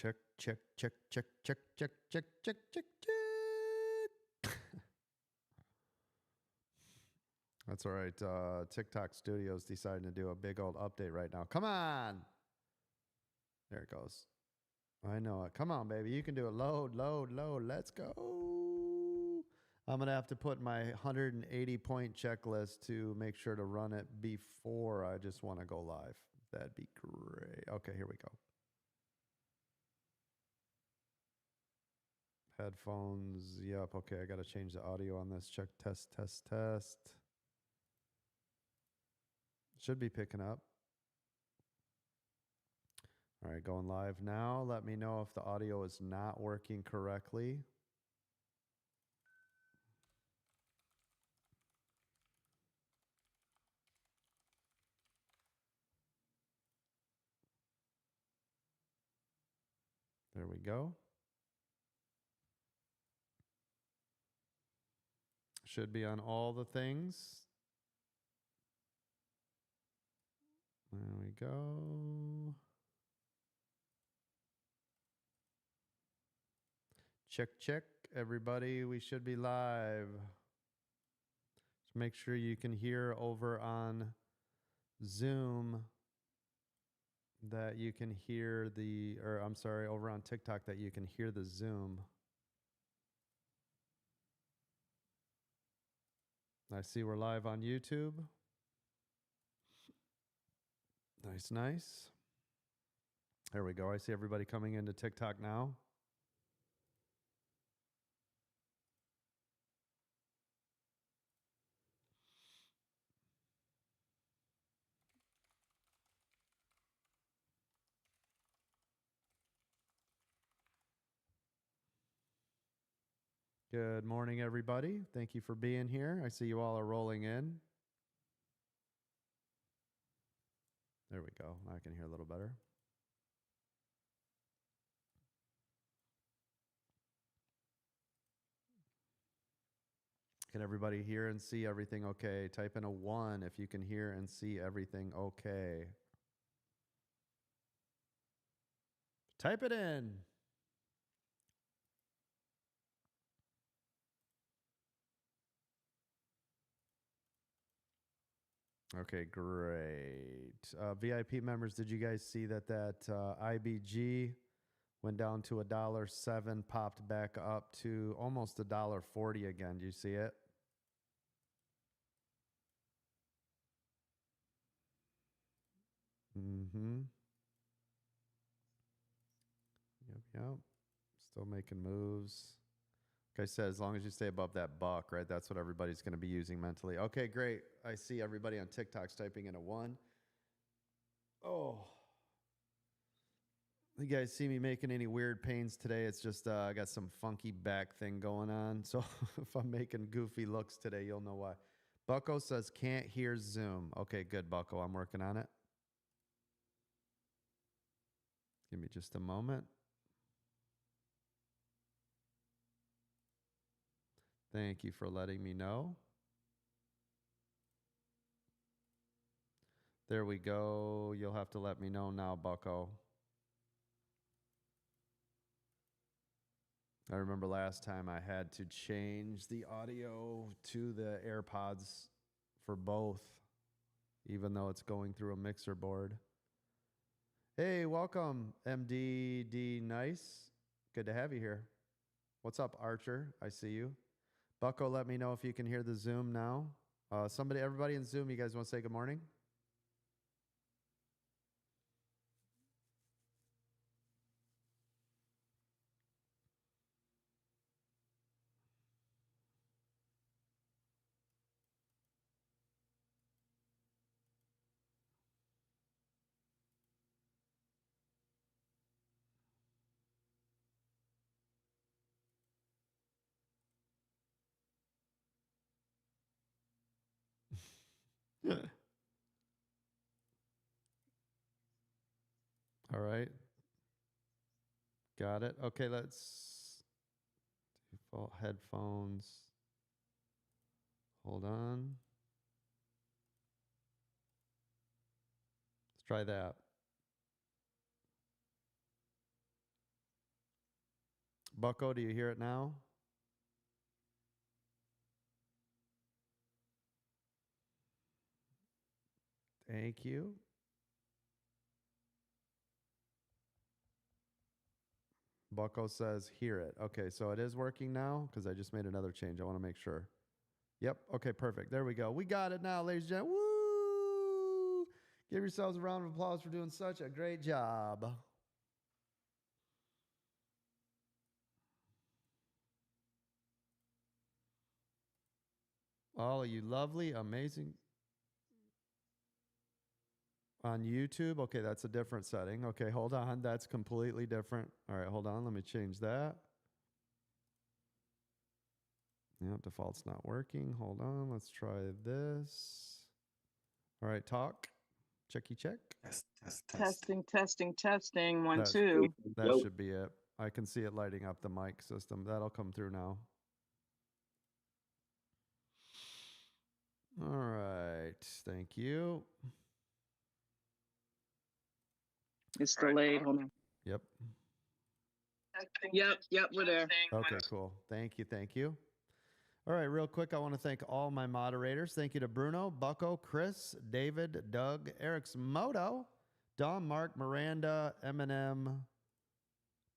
Check, check, check, check, check, check, check, check, check, check. That's all right. TikTok Studios deciding to do a big old update right now. Come on. There it goes. I know it. Come on, baby. You can do it. Load, load, load. Let's go. I'm going to have to put my 180 point checklist to make sure to run it before I just want to go live. That'd be great. Okay, here we go. Headphones. Yep. Okay, I got to change the audio on this. Check, test, test, test. Should be picking up. All right, going live now. Let me know if the audio is not working correctly. There we go. Should be on all the things. There we go. Check, check, everybody. We should be live. Just make sure you can hear over on Zoom that you can hear over on TikTok that you can hear the Zoom. I see we're live on YouTube. Nice, nice. There we go. I see everybody coming into TikTok now. Good morning, everybody. Thank you for being here. I see you all are rolling in. There we go. I can hear a little better. Can everybody hear and see everything okay? Type in a 1 if you can hear and see everything okay. Type it in. Okay, great. VIP members, did you guys see that IBG went down to $1.07, popped back up to almost $1.40 again? Do you see it? Mm-hmm. Yep. Still making moves. Like I said, as long as you stay above that buck, right? That's what everybody's going to be using mentally. Okay, great. I see everybody on TikTok's typing in a 1. Oh. You guys see me making any weird pains today? It's just I got some funky back thing going on. So if I'm making goofy looks today, you'll know why. Bucko says can't hear Zoom. Okay, good, Bucko. I'm working on it. Give me just a moment. Thank you for letting me know. There we go. You'll have to let me know now, Bucko. I remember last time I had to change the audio to the AirPods for both, even though it's going through a mixer board. Hey, welcome, MDD Nice. Good to have you here. What's up, Archer? I see you. Bucko, let me know if you can hear the Zoom now. Everybody in Zoom, you guys want to say good morning? All right. Got it. Okay, let's default headphones. Hold on. Let's try that. Bucko, do you hear it now? Thank you. Bucko says, hear it. Okay, so it is working now because I just made another change. I want to make sure. Yep. Okay, perfect. There we go. We got it now, ladies and gentlemen. Woo! Give yourselves a round of applause for doing such a great job. All of you lovely, amazing. On YouTube, okay, that's a different setting. Okay, hold on. That's completely different. All right, hold on. Let me change that. Yep, default's not working. Hold on. Let's try this. All right, talk. Checky check. Testing. 1, 2. That should be it. I can see it lighting up the mic system. That'll come through now. All right. Thank you. It's delayed. Hold on. Yep. Yep, we're there. Okay, cool. Thank you. All right, real quick, I want to thank all my moderators. Thank you to Bruno, Bucko, Chris, David, Doug, Eric's Moto, Dom, Mark, Miranda, Eminem,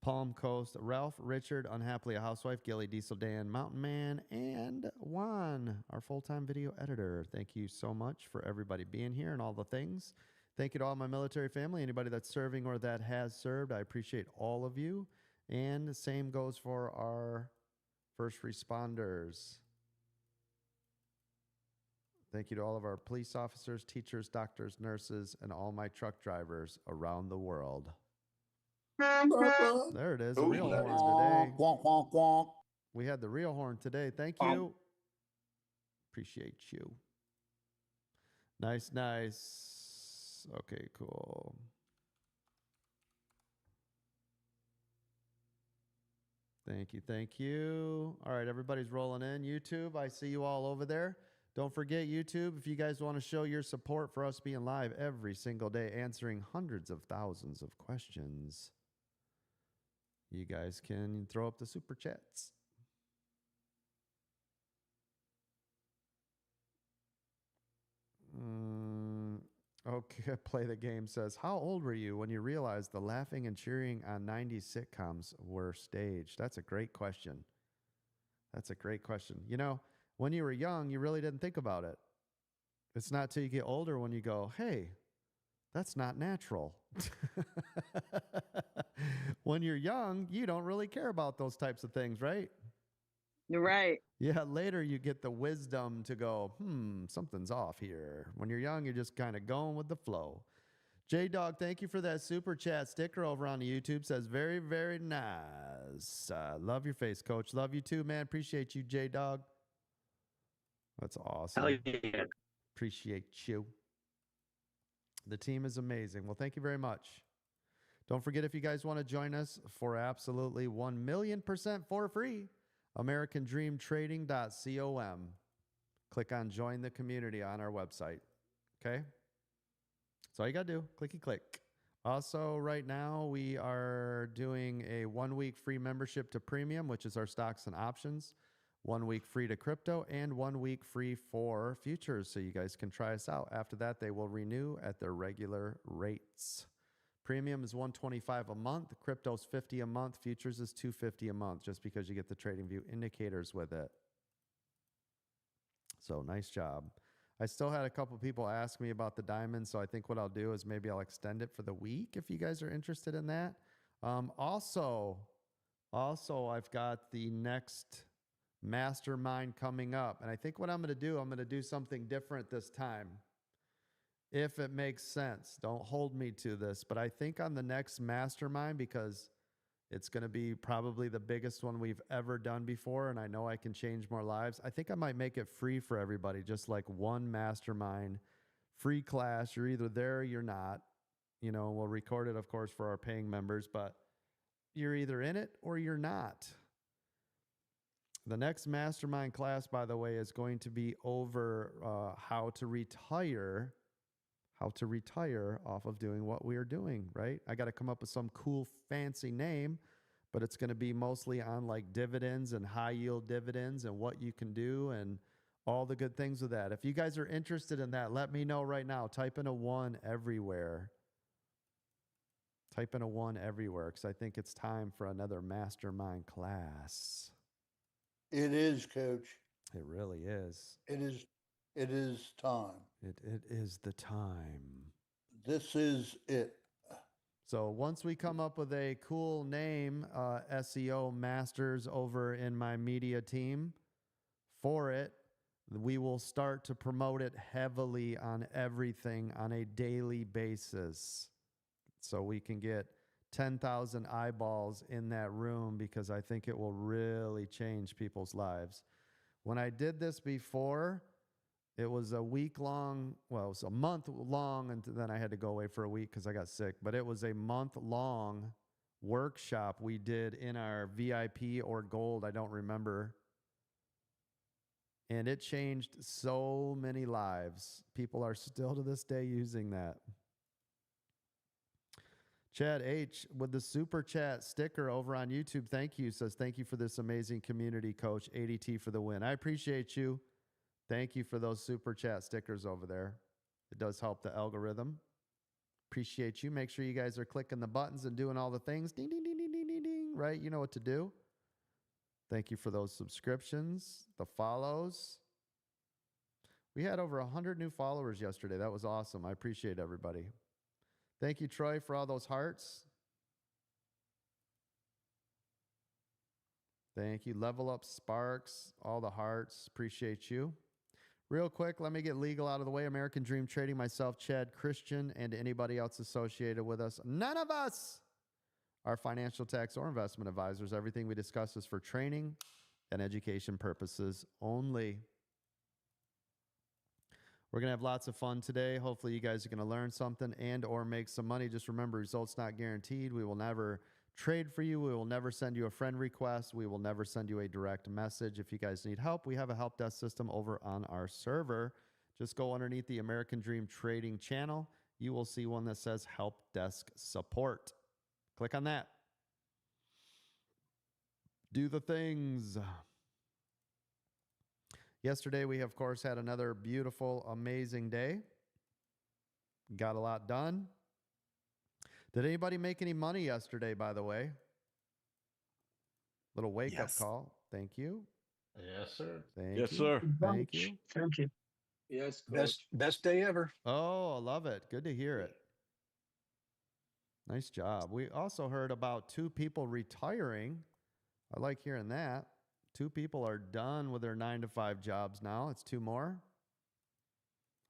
Palm Coast, Ralph, Richard, Unhappily a Housewife, Gilly, Diesel Dan, Mountain Man, and Juan, our full-time video editor. Thank you so much for everybody being here and all the things. Thank you to all my military family, anybody that's serving or that has served. I appreciate all of you. And the same goes for our first responders. Thank you to all of our police officers, teachers, doctors, nurses, and all my truck drivers around the world. There it is, the real horn today. We had the real horn today. Thank you. Appreciate you. Nice. Okay, cool. Thank you. All right, everybody's rolling in. YouTube, I see you all over there. Don't forget, YouTube, if you guys want to show your support for us being live every single day, answering hundreds of thousands of questions, you guys can throw up the super chats. Okay, Play the Game says, how old were you when you realized the laughing and cheering on 90s sitcoms were staged? That's a great question. You know, when you were young, you really didn't think about it. It's not till you get older when you go, hey, that's not natural. When you're young, you don't really care about those types of things, right? You're right. Yeah, later you get the wisdom to go, something's off here. When you're young, you're just kind of going with the flow. J-Dog, thank you for that super chat sticker over on the YouTube. Says, very, very nice. Love your face, Coach. Love you too, man. Appreciate you, J-Dog. That's awesome. Hell yeah. Appreciate you. The team is amazing. Well, thank you very much. Don't forget, if you guys want to join us for absolutely 1,000,000% for free, AmericanDreamTrading.com. Click on Join the Community on our website. Okay? That's all you got to do. Clicky click. Also, right now, we are doing a 1-week free membership to Premium, which is our stocks and options. 1 week free to crypto and 1 week free for futures. So you guys can try us out. After that, they will renew at their regular rates. Premium is $125 a month. Crypto's $50 a month. Futures is $250 a month, just because you get the TradingView indicators with it. So nice job. I still had a couple people ask me about the diamond, so I think what I'll do is maybe I'll extend it for the week if you guys are interested in that. Also, I've got the next mastermind coming up, and I think what I'm going to do something different this time. If it makes sense, don't hold me to this, but I think on the next mastermind, because it's going to be probably the biggest one we've ever done before, and I know I can change more lives, I think I might make it free for everybody, just like one mastermind, free class. You're either there or you're not. You know, we'll record it, of course, for our paying members, but you're either in it or you're not. The next mastermind class, by the way, is going to be over how to retire off of doing what we are doing, right? I got to come up with some cool, fancy name, but it's going to be mostly on like dividends and high yield dividends and what you can do and all the good things with that. If you guys are interested in that, let me know right now. Type in a 1 everywhere. Type in a 1 everywhere because I think it's time for another mastermind class. It is, Coach. It really is. It is. It is time. It is the time. This is it. So once we come up with a cool name, SEO Masters over in my media team for it, we will start to promote it heavily on everything on a daily basis. So we can get 10,000 eyeballs in that room because I think it will really change people's lives. When I did this before, it was a week long, well, it was a month long, and then I had to go away for a week because I got sick. But it was a month long workshop we did in our VIP or gold, I don't remember. And it changed so many lives. People are still to this day using that. Chad H. with the super chat sticker over on YouTube, thank you, says, thank you for this amazing community, Coach. ADT for the win. I appreciate you. Thank you for those super chat stickers over there. It does help the algorithm. Appreciate you. Make sure you guys are clicking the buttons and doing all the things. Ding, ding, ding, ding, ding, ding, ding. Right? You know what to do. Thank you for those subscriptions, the follows. We had over 100 new followers yesterday. That was awesome. I appreciate everybody. Thank you, Troy, for all those hearts. Thank you. Level Up Sparks, all the hearts. Appreciate you. Real quick, let me get legal out of the way. American Dream Trading, myself, Chad, Christian, and anybody else associated with us. None of us are financial, tax, or investment advisors. Everything we discuss is for training and education purposes only. We're going to have lots of fun today. Hopefully you guys are going to learn something and or make some money. Just remember, results not guaranteed. We will never trade for you. We will never send you a friend request. We will never send you a direct message. If you guys need help, we have a help desk system over on our server. Just go underneath the American Dream Trading channel. You will see one that says Help Desk Support. Click on that. Do the things. Yesterday, we, of course, had another beautiful, amazing day. Got a lot done. Did anybody make any money yesterday, by the way? Little wake-up call. Thank you. Yes, sir. Thank yes, you. sir. Thank you. Thank you. Yes, Coach. Best day ever. Oh, I love it. Good to hear it. Nice job. We also heard about 2 people retiring. I like hearing that. 2 people are done with their 9-to-5 jobs now. It's 2 more.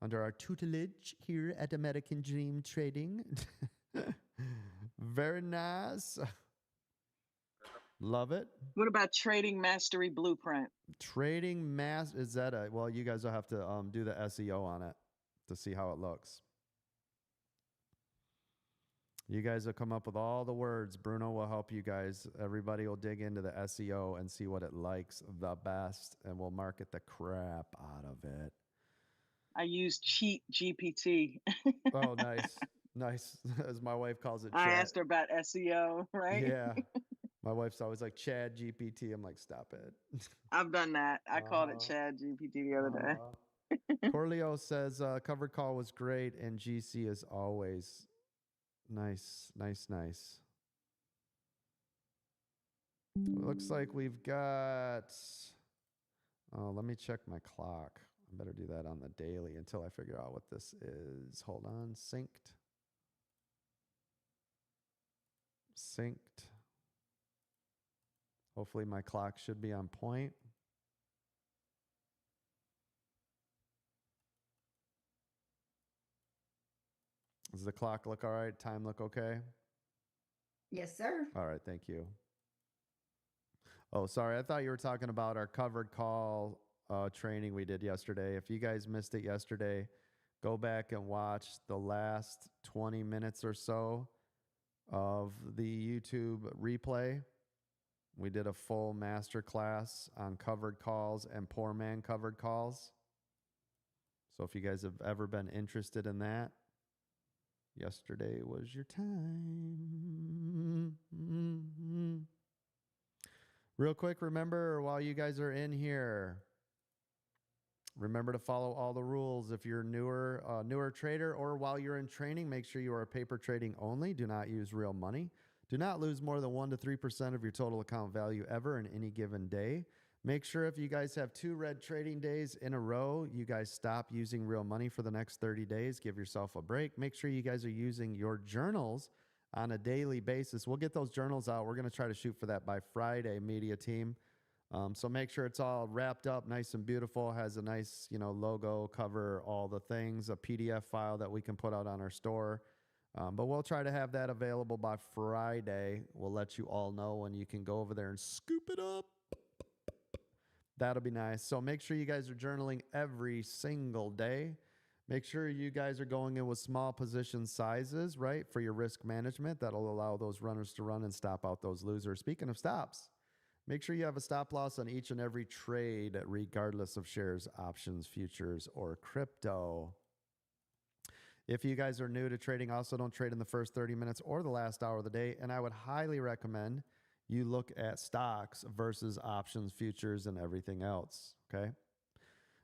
Under our tutelage here at American Dream Trading. Very nice. Love it. What about Trading Mastery Blueprint? Trading mass, is that a, well, you guys will have to do the SEO on it to see how it looks. You guys will come up with all the words. Bruno will help you guys. Everybody will dig into the SEO and see what it likes the best, and we'll market the crap out of it. I use Cheat GPT. Oh, nice. Nice. As my wife calls it, Chad. I asked her about SEO, right? Yeah. My wife's always like, Chad GPT. I'm like, stop it. I've done that. I called it Chad GPT the other day. Corleo says, covered call was great, and GC is always nice, nice, nice. Looks like we've got, oh, let me check my clock. I better do that on the daily until I figure out what this is. Hold on, synced. Synced. Hopefully my clock should be on point. Does the clock look all right? Time look okay? Yes, sir. All right, thank you. Oh, sorry. I thought you were talking about our covered call training we did yesterday. If you guys missed it yesterday, go back and watch the last 20 minutes or so of the YouTube replay. We did a full master class on covered calls and poor man covered calls. So if you guys have ever been interested in that, yesterday was your time. Real quick, remember while you guys are in here, remember to follow all the rules. If you're newer trader, or while you're in training, make sure you are paper trading only. Do not use real money. Do not lose more than 1 to 3% of your total account value ever in any given day. Make sure if you guys have 2 red trading days in a row, you guys stop using real money for the next 30 days. Give yourself a break. Make sure you guys are using your journals on a daily basis. We'll get those journals out. We're going to try to shoot for that by Friday, media team. So make sure it's all wrapped up nice and beautiful, has a nice, logo, cover, all the things, a PDF file that we can put out on our store. But we'll try to have that available by Friday. We'll let you all know when you can go over there and scoop it up. That'll be nice. So make sure you guys are journaling every single day. Make sure you guys are going in with small position sizes, right, for your risk management. That'll allow those runners to run and stop out those losers. Speaking of stops, make sure you have a stop loss on each and every trade, regardless of shares, options, futures, or crypto. If you guys are new to trading, also don't trade in the first 30 minutes or the last hour of the day. And I would highly recommend you look at stocks versus options, futures, and everything else, okay?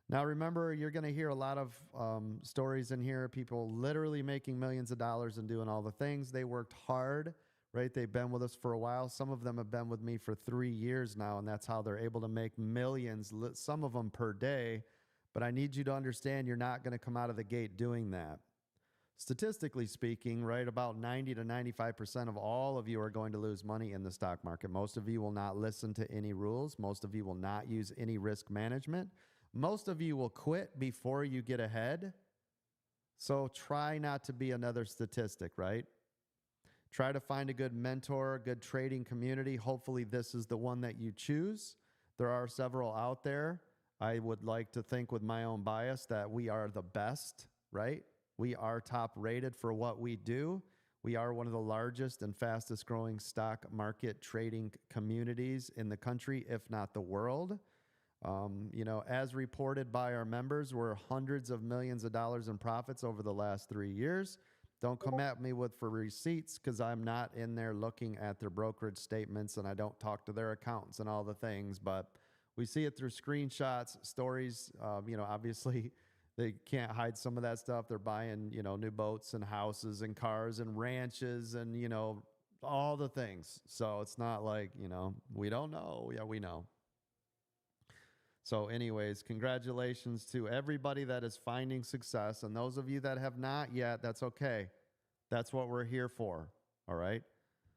Now, remember, you're going to hear a lot of stories in here, people literally making millions of dollars and doing all the things. They worked hard, right? They've been with us for a while. Some of them have been with me for 3 years now, and that's how they're able to make millions, some of them per day. But I need you to understand you're not going to come out of the gate doing that. Statistically speaking, right, about 90 to 95% of all of you are going to lose money in the stock market. Most of you will not listen to any rules. Most of you will not use any risk management. Most of you will quit before you get ahead. So try not to be another statistic, right? Try to find a good mentor, a good trading community. Hopefully this is the one that you choose. There are several out there. I would like to think with my own bias that we are the best, right? We are top rated for what we do. We are one of the largest and fastest growing stock market trading communities in the country, if not the world. As reported by our members, we're hundreds of millions of dollars in profits over the last 3 years. Don't come at me for receipts, because I'm not in there looking at their brokerage statements, and I don't talk to their accountants and all the things, but we see it through screenshots, stories. Obviously they can't hide some of that stuff. They're buying, new boats and houses and cars and ranches and, all the things. So it's not like, we don't know. Yeah, we know. So anyways, congratulations to everybody that is finding success. And those of you that have not yet, that's okay. That's what we're here for. All right.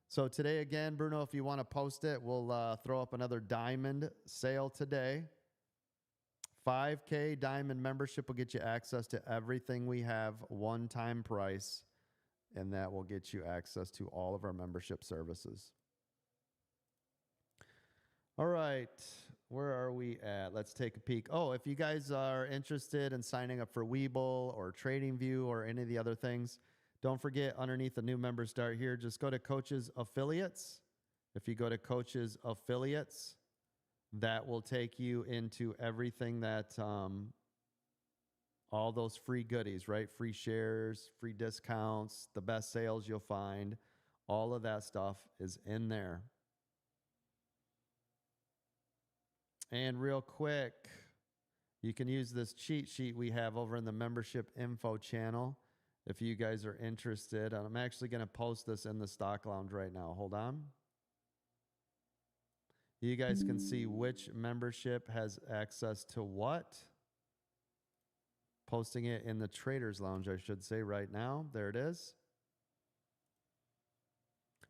So today, again, Bruno, if you want to post it, we'll throw up another diamond sale today. 5K diamond membership will get you access to everything we have, one-time price, and that will get you access to all of our membership services. All right. Where are we at? Let's take a peek. Oh, if you guys are interested in signing up for Webull or TradingView or any of the other things, don't forget underneath the new member start here, just go to Coaches Affiliates. If you go to Coaches Affiliates, that will take you into everything that, all those free goodies, right? Free shares, free discounts, the best sales you'll find. All of that stuff is in there. And real quick, you can use this cheat sheet we have over in the membership info channel if you guys are interested. And I'm actually going to post this in the stock lounge right now. Hold on. You guys can see which membership has access to what. Posting it in the traders lounge, I should say, right now. There it is.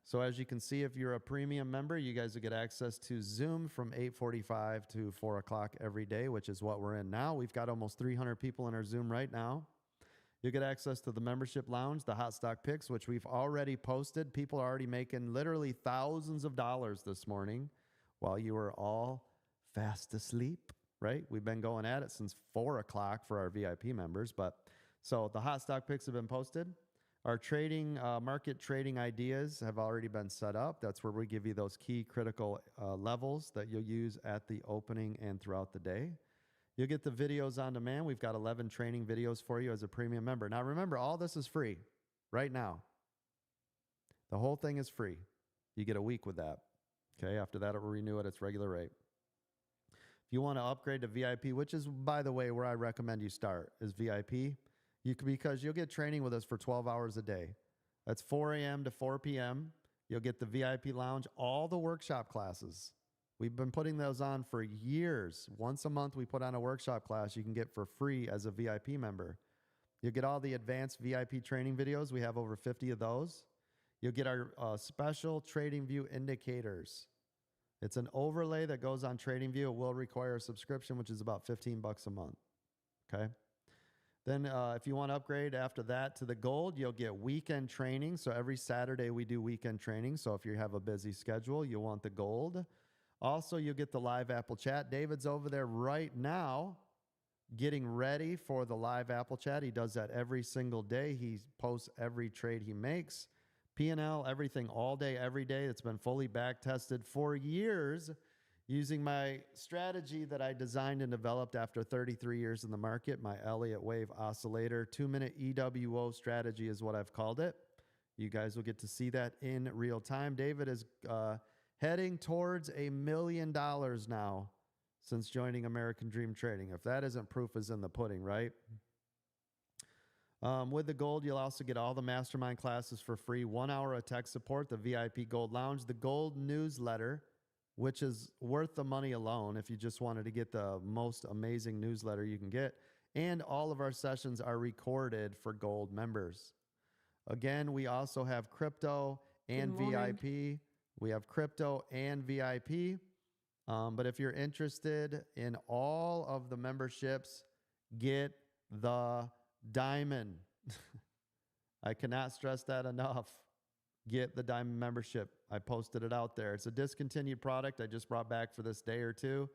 So as you can see, if you're a premium member, you guys will get access to Zoom from 8:45 to 4 o'clock every day, which is what we're in now. We've got almost 300 people in our Zoom right now. You'll get access to the membership lounge, the hot stock picks, which we've already posted. People are already making literally thousands of dollars this morning while you were all fast asleep, right? We've been going at it since 4 o'clock for our VIP members. But so the hot stock picks have been posted. Our trading, market trading ideas have already been set up. That's where we give you those key critical levels that you'll use at the opening and throughout the day. You'll get the videos on demand. We've got 11 training videos for you as a premium member. Now, remember, all this is free right now. The whole thing is free. You get a week with that. Okay, after that, it will renew at its regular rate. If you want to upgrade to VIP, which is, by the way, where I recommend you start, is VIP, because you'll get training with us for 12 hours a day. That's 4 a.m. to 4 p.m. You'll get the VIP lounge, all the workshop classes. We've been putting those on for years. Once a month, we put on a workshop class you can get for free as a VIP member. You'll get all the advanced VIP training videos. We have over 50 of those. You'll get our special TradingView indicators. It's an overlay that goes on TradingView. It will require a subscription, which is about $15 a month. Okay. Then if you want to upgrade after that to the gold, you'll get weekend training. So every Saturday we do weekend training. So if you have a busy schedule, you'll want the gold. Also, you'll get the live Apple chat. David's over there right now getting ready for the live Apple chat. He does that every single day. He posts every trade he makes. P&L, everything all day, every day. It's been fully back tested for years using my strategy that I designed and developed after 33 years in the market, my Elliott Wave Oscillator 2-minute EWO strategy is what I've called it. You guys will get to see that in real time. David is heading towards $1 million now since joining American Dream Trading. If that isn't proof is in the pudding, right? With the gold, you'll also get all the mastermind classes for free, 1 hour of tech support, the VIP Gold Lounge, the gold newsletter, which is worth the money alone if you just wanted to get the most amazing newsletter you can get. And all of our sessions are recorded for gold members. Again, we also have crypto and VIP. We have crypto and VIP. But if you're interested in all of the memberships, get the diamond. I cannot stress that enough. Get the diamond membership. I posted it out there. It's a discontinued product I just brought back for this day or two.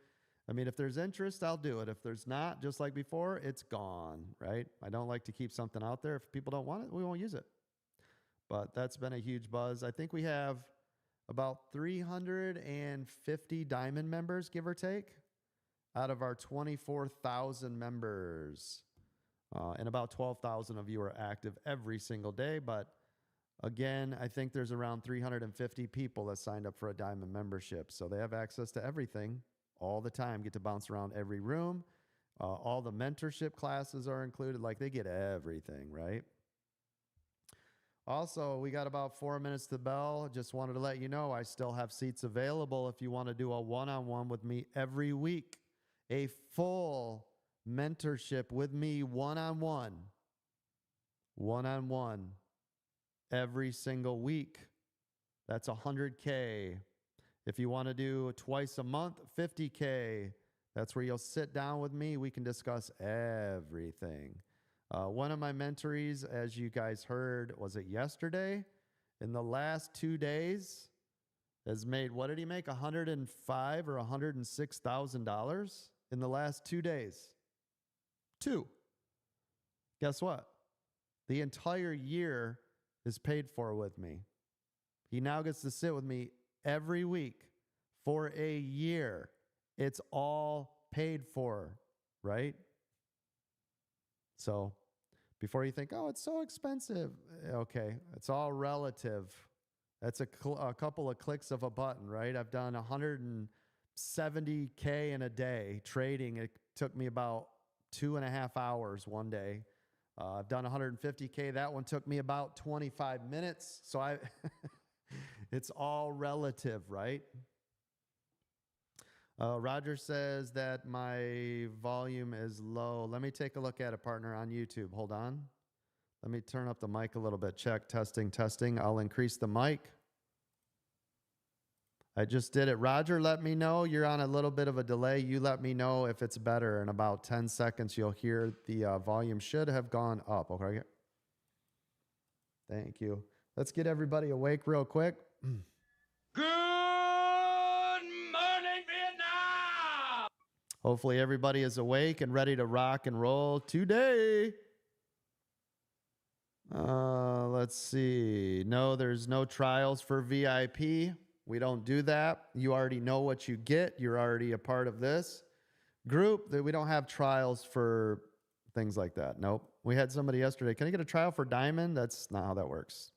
I mean, if there's interest, I'll do it. If there's not, just like before, it's gone, right? I don't like to keep something out there. If people don't want it, we won't use it. But that's been a huge buzz. I think we have about 350 diamond members, give or take, out of our 24,000 members. And about 12,000 of you are active every single day. But again, I think there's around 350 people that signed up for a diamond membership. So they have access to everything all the time, get to bounce around every room. All the mentorship classes are included. Like, they get everything, right? Also, we got about 4 minutes to the bell. Just wanted to let you know I still have seats available if you want to do a one-on-one with me every week. A full mentorship with me one-on-one every single week. That's $100K. If you want to do twice a month, $50K. That's where you'll sit down with me. We can discuss everything. One of my mentorees, as you guys heard, was it yesterday? In the last 2 days, has made, what did he make? $105,000 or $106,000 in the last 2 days. 2. Guess what? The entire year is paid for with me. He now gets to sit with me every week for a year. It's all paid for, right? So before you think, oh, it's so expensive. Okay, it's all relative. That's a couple of clicks of a button, right? I've done 170K in a day trading. It took me about 2.5 hours one day. I've done 150K. That one took me about 25 minutes. So it's all relative, right? Roger says that my volume is low. Let me take a look at it, partner, on YouTube. Hold on. Let me turn up the mic a little bit. Check, testing, testing. I'll increase the mic. I just did it. Roger, let me know. You're on a little bit of a delay. You let me know if it's better. In about 10 seconds, you'll hear the volume should have gone up. Okay. Thank you. Let's get everybody awake real quick. Good morning, Vietnam! Hopefully everybody is awake and ready to rock and roll today. Let's see. No, there's no trials for VIP. We don't do that. You already know what you get. You're already a part of this group. We don't have trials for things like that. Nope. We had somebody yesterday. Can I get a trial for Diamond? That's not how that works.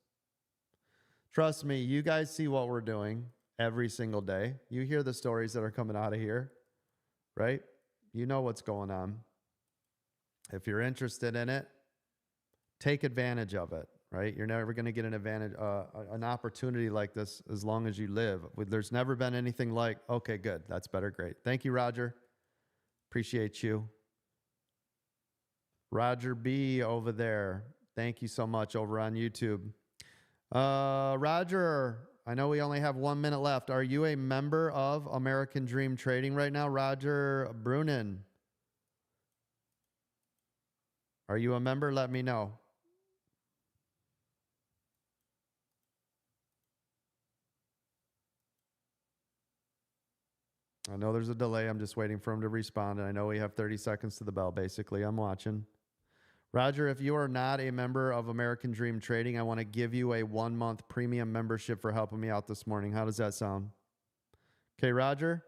Trust me, you guys see what we're doing. every single day. You hear the stories that are coming out of here, right? You know what's going on. If you're interested in it, take advantage of it, right? You're never going to get an opportunity like this as long as you live. There's never been anything like, okay, good. That's better. Great. Thank you, Roger. Appreciate you. Roger B over there. Thank you so much over on YouTube. Roger, I know we only have 1 minute left. Are you a member of American Dream Trading right now? Roger Brunin. Are you a member? Let me know. I know there's a delay. I'm just waiting for him to respond. And I know we have 30 seconds to the bell, basically. I'm watching. Roger, if you are not a member of American Dream Trading, I want to give you a 1-month premium membership for helping me out this morning. How does that sound? Okay, Roger.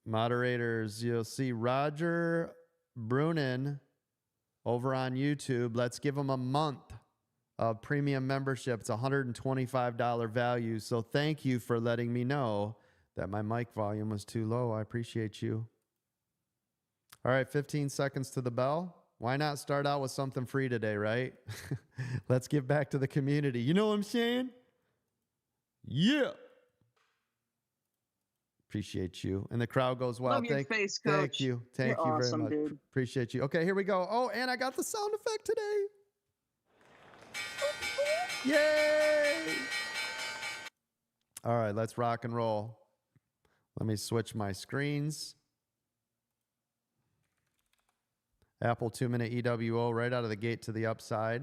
Moderators, you'll see Roger Brunin over on YouTube. Let's give him a month of premium membership. It's $125 value. So thank you for letting me know that my mic volume was too low. I appreciate you. All right, 15 seconds to the bell. Why not start out with something free today, right? Let's give back to the community. You know what I'm saying? Yeah. Appreciate you. And the crowd goes wild. Love your face, Coach. Thank you. Thank You're you awesome, very much. dude. Appreciate you. Okay, here we go. Oh, and I got the sound effect today. Yay! All right, let's rock and roll. Let me switch my screens. Apple 2-minute EWO right out of the gate to the upside.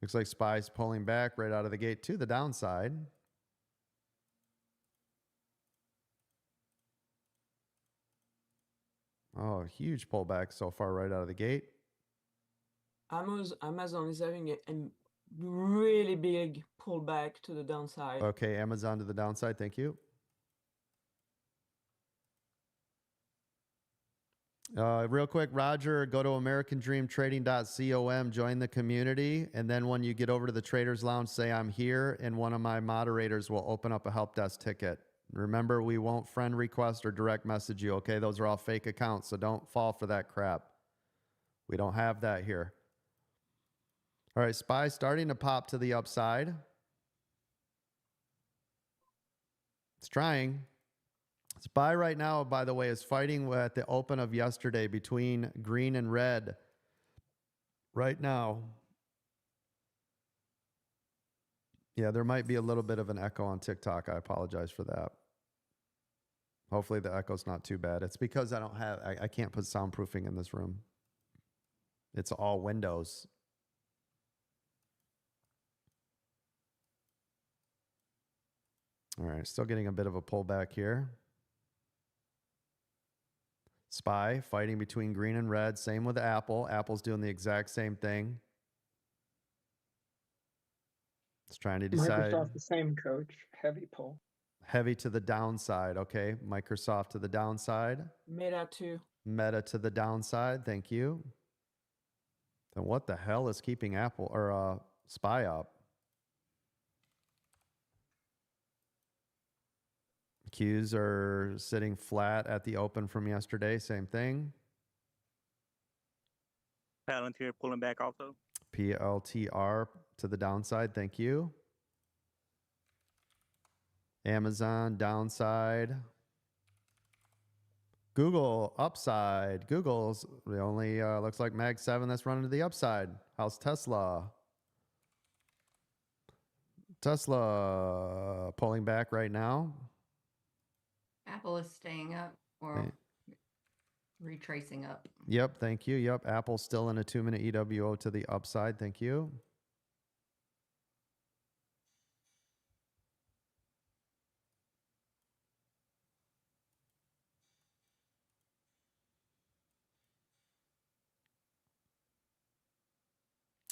Looks like SPY's pulling back right out of the gate to the downside. Oh, huge pullback so far right out of the gate. Amazon is having a really big pullback to the downside. Okay, Amazon to the downside. Thank you. Real quick, Roger, go to americandreamtrading.com, join the community, and then when you get over to the Traders Lounge, say I'm here, and one of my moderators will open up a help desk ticket. Remember, we won't friend request or direct message you, okay? Those are all fake accounts, so don't fall for that crap. We don't have that here. All right, SPY starting to pop to the upside. It's trying. SPY right now, by the way, is fighting at the open of yesterday between green and red. Right now. Yeah, there might be a little bit of an echo on TikTok. I apologize for that. Hopefully the echo's not too bad. It's because I can't put soundproofing in this room. It's all windows. All right, still getting a bit of a pullback here. SPY fighting between green and red. Same with Apple. Apple's doing the exact same thing. It's trying to decide. Microsoft the same, Coach. Heavy pull. Heavy to the downside. Okay. Microsoft to the downside. Meta too. Meta to the downside. Thank you. Then what the hell is keeping Apple or SPY up? Qs are sitting flat at the open from yesterday. Same thing. Palantir pulling back also. PLTR to the downside. Thank you. Amazon downside. Google upside. Google's the only looks like Mag 7 that's running to the upside. How's Tesla? Tesla pulling back right now. Apple is staying up or retracing up. Yep, thank you. Yep, Apple's still in a 2-minute EWO to the upside. Thank you.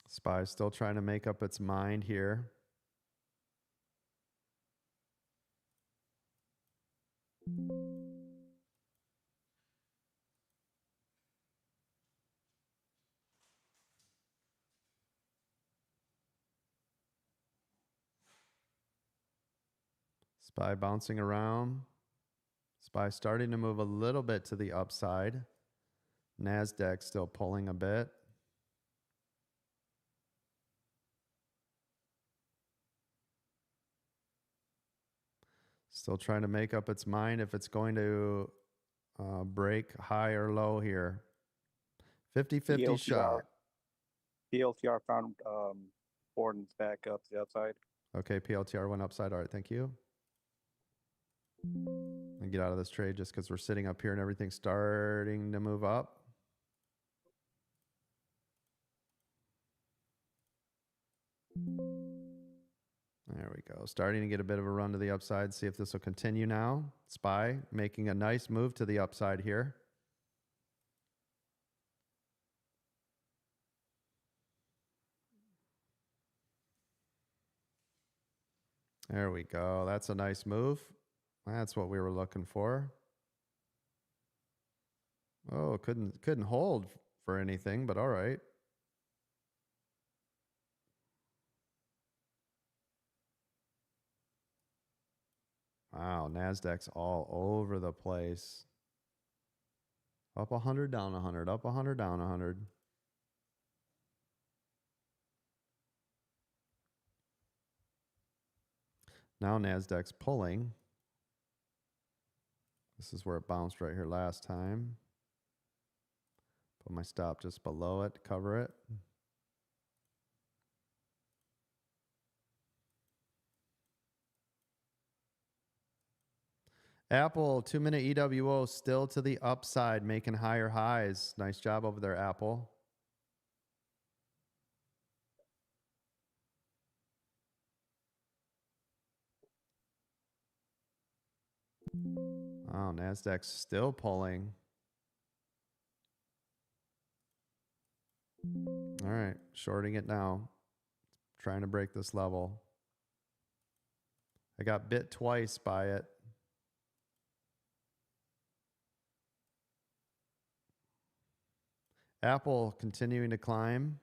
SPY still trying to make up its mind here. SPY bouncing around. SPY starting to move a little bit to the upside. NASDAQ still pulling a bit. Still trying to make up its mind if it's going to break high or low here. 50-50 shot. PLTR found Borden's back up to the outside. Okay, PLTR went upside. All right, thank you. And get out of this trade just because we're sitting up here and everything's starting to move up. There we go. Starting to get a bit of a run to the upside. See if this will continue now. SPY making a nice move to the upside here. There we go. That's a nice move. That's what we were looking for. Oh, couldn't hold for anything, but all right. Wow, NASDAQ's all over the place. Up 100, down 100, up 100, down 100. Now NASDAQ's pulling. This is where it bounced right here last time. Put my stop just below it to cover it. Apple, 2-minute EWO still to the upside, making higher highs. Nice job over there, Apple. Oh, NASDAQ's still pulling. All right, shorting it now. Trying to break this level. I got bit twice by it. Apple continuing to climb.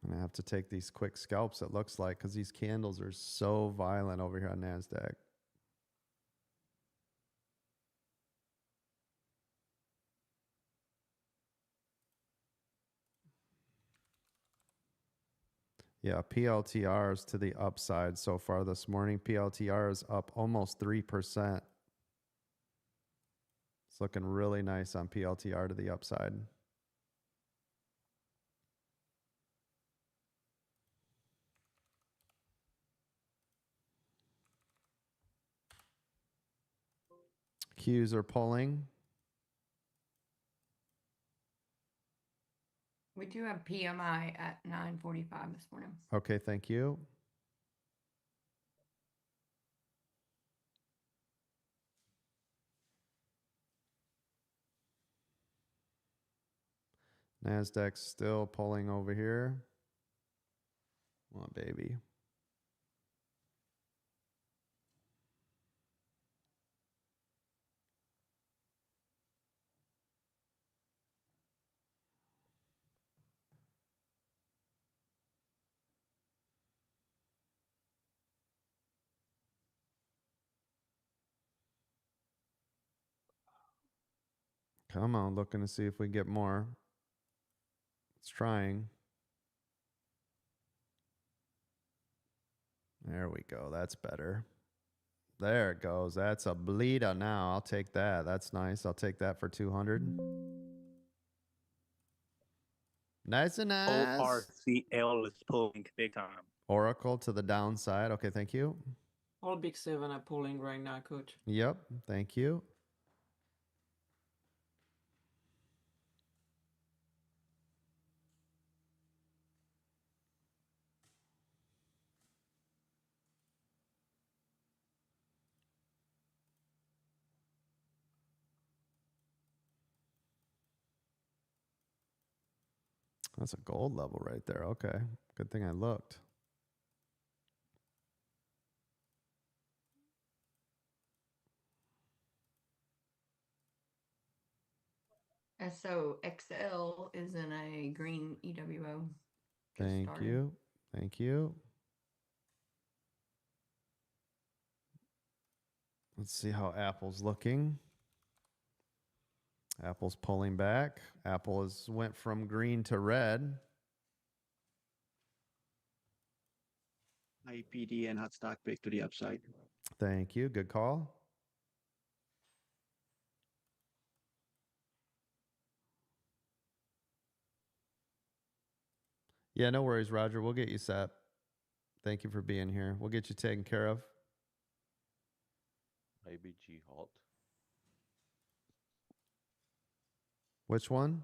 I'm going to have to take these quick scalps, it looks like, because these candles are so violent over here on NASDAQ. Yeah, PLTR is to the upside so far this morning. PLTR is up almost 3%. It's looking really nice on PLTR to the upside. Qs are pulling. We do have PMI at 9:45 this morning. Okay, thank you. NASDAQ's still pulling over here. Come on, baby. Come on, looking to see if we get more. It's trying. There we go. That's better. There it goes. That's a bleeder now. I'll take that. That's nice. I'll take that for 200. Nice and nice. ORCL is pulling big time. Oracle to the downside. Okay, thank you. All big seven are pulling right now, coach. Yep, thank you. That's a gold level right there. Okay, good thing I looked. SOXL is in a green EWO. Thank you. Thank you. Let's see how Apple's looking. Apple's pulling back. Apple has went from green to red. IPD and hot stock pick to the upside. Thank you. Good call. Yeah, no worries, Roger. We'll get you set. Thank you for being here. We'll get you taken care of. IBG halt. Which one?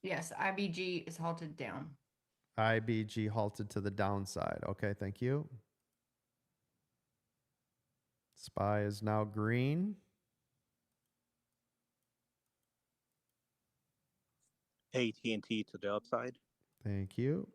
Yes, IBG is halted down. IBG halted to the downside. Okay, thank you. SPY is now green. AT&T to the upside. Thank you.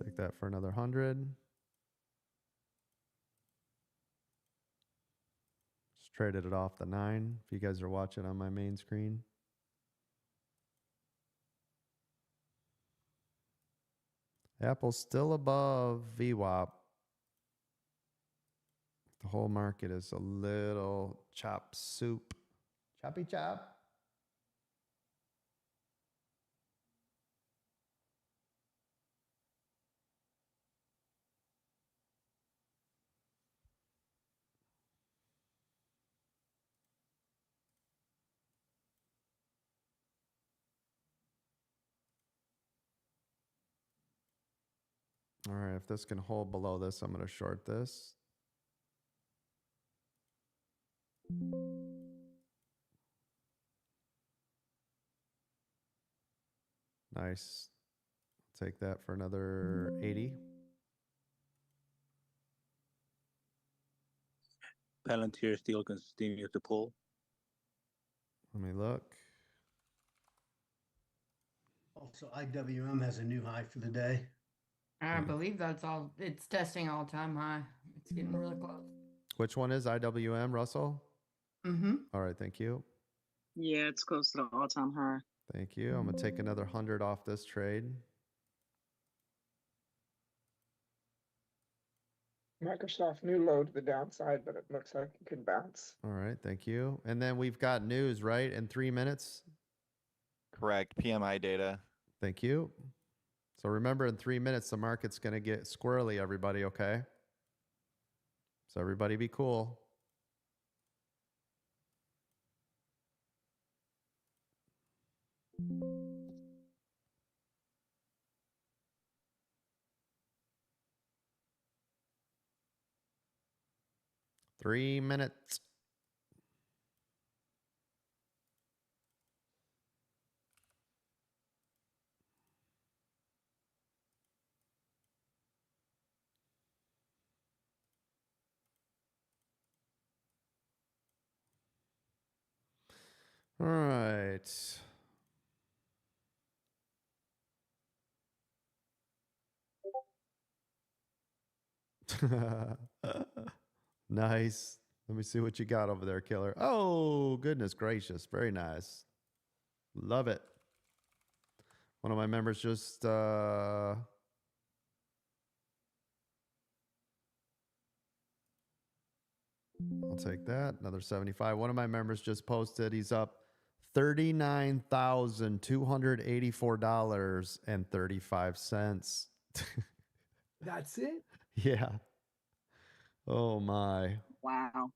Take that for another 100. Just traded it off the 9 if you guys are watching on my main screen. Apple's still above VWAP. The whole market is a little chop soup. Choppy chop. All right, if this can hold below this, I'm going to short this. Nice. Take that for another 80. Palantir still continue to pull. Let me look. Also, IWM has a new high for the day. I believe that's all. It's testing all-time high. It's getting really close. Which one is IWM, Russell? Mm-hmm. All right, thank you. Yeah, it's close to the all-time high. Thank you. I'm going to take another 100 off this trade. Microsoft new low to the downside, but it looks like it could bounce. All right, thank you. And then we've got news, right, in 3 minutes? Correct. PMI data. Thank you. So remember, in 3 minutes, the market's going to get squirrely, everybody, okay? So everybody be cool. Three minutes. All right. Nice. Let me see what you got over there, killer. Oh, goodness gracious. Very nice. Love it. One of my members just I'll take that. Another 75. One of my members just posted he's up $39,284.35. That's it? Yeah. Oh my. Wow.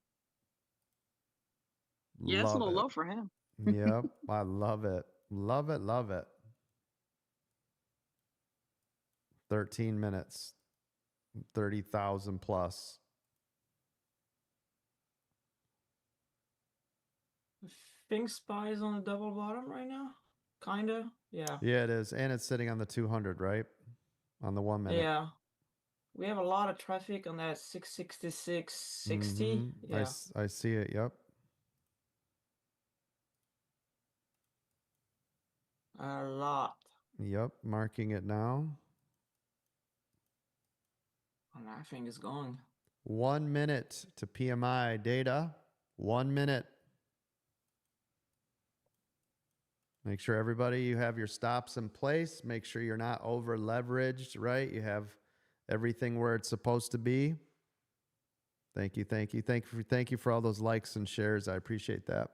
Yeah, it's a little low for him. Yep. I love it. Love it. Love it. 13 minutes. 30,000 plus. think SPY is on the double bottom right now. Kinda. Yeah. Yeah, it is. And it's sitting on the 200, right? On the 1 minute. Yeah. We have a lot of traffic on that 666.60. Mhm. Yeah. I see it. Yep. A lot. Yep. Marking it now. And I think it's going. 1 minute to PMI data. 1 minute. Make sure everybody, you have your stops in place. Make sure you're not over leveraged, right? You have everything where it's supposed to be. Thank you. Thank you. Thank you for all those likes and shares. I appreciate that.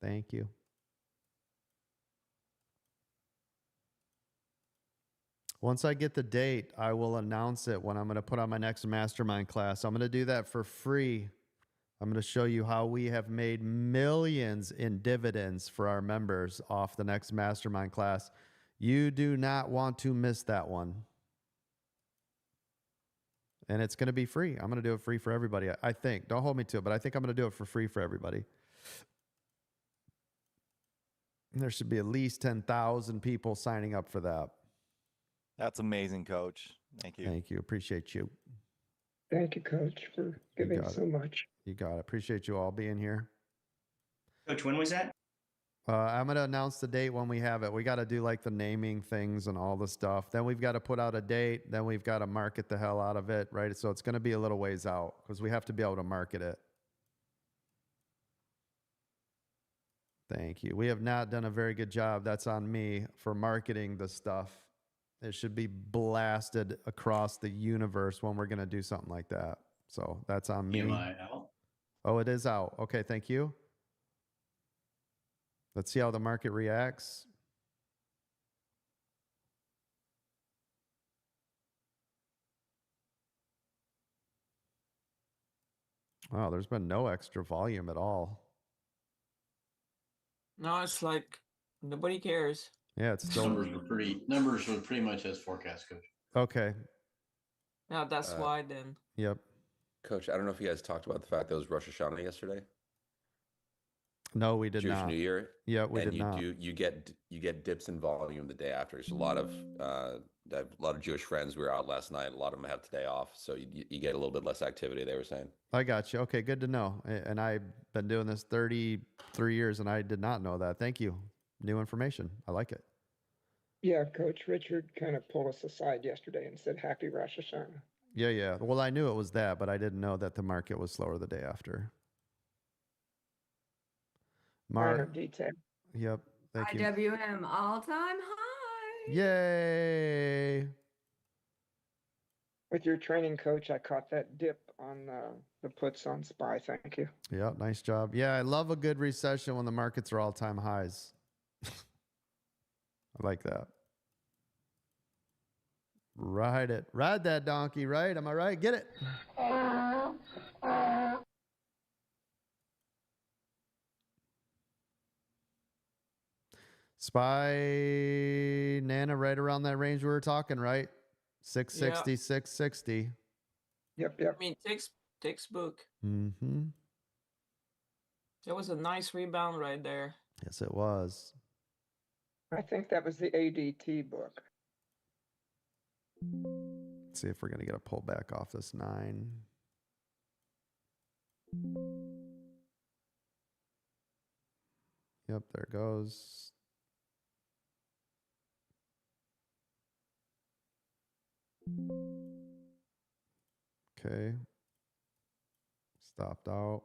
Thank you. Once I get the date, I will announce it when I'm going to put on my next mastermind class. I'm going to do that for free. I'm going to show you how we have made millions in dividends for our members off the next mastermind class. You do not want to miss that one. And it's going to be free. I'm going to do it free for everybody, I think. Don't hold me to it, but I think I'm going to do it for free for everybody. There should be at least 10,000 people signing up for that. That's amazing, Coach. Thank you. Thank you. Appreciate you. Thank you, Coach, for giving got so much. You got it. Appreciate you all being here. Coach, when was that? I'm going to announce the date when we have it. We got to do like the naming things and all the stuff. Then we've got to put out a date. Then we've got to market the hell out of it, right? So it's going to be a little ways out because we have to be able to market it. Thank you. We have not done a very good job. That's on me for marketing the stuff. It should be blasted across the universe when we're going to do something like that. So that's on me. PMI out. Oh, it is out. Okay, thank you. Let's see how the market reacts. Wow, there's been no extra volume at all. No, it's like nobody cares. Yeah, it's still Numbers were pretty much as forecast, Coach. okay. Yeah, that's why then. Yep. Coach, I don't know if you guys talked about the fact that it was Rosh Hashanah yesterday. No, we did Jewish not. New Year. Yeah, we did not. You get dips in volume the day after. So I have a lot of Jewish friends. We were out last night. A lot of them have today off, so you get a little bit less activity. They were saying. I got you. Okay, good to know. And I've been doing this 33 years, and I did not know that. Thank you. New information. I like it. Yeah, Coach Richard kind of pulled us aside yesterday and said, "Happy Rosh Hashanah." Yeah. Well, I knew it was that, but I didn't know that the market was slower the day after. Minor detail. Yep. Thank you. IWM all-time high. Yay. With your training, Coach, I caught that dip on the puts on SPY. Thank you. Yeah, nice job. Yeah, I love a good recession when the markets are all-time highs. I like that. Ride it. Ride that donkey, right? Am I right? Get it. SPY Nana right around that range we were talking, right? 660, 660. Yep. I mean, textbook. Mm-hmm. That was a nice rebound right there. Yes, it was. I think that was the ADT book. Let's see if we're going to get a pullback off this 9. Yep, there it goes. Okay. Stopped out.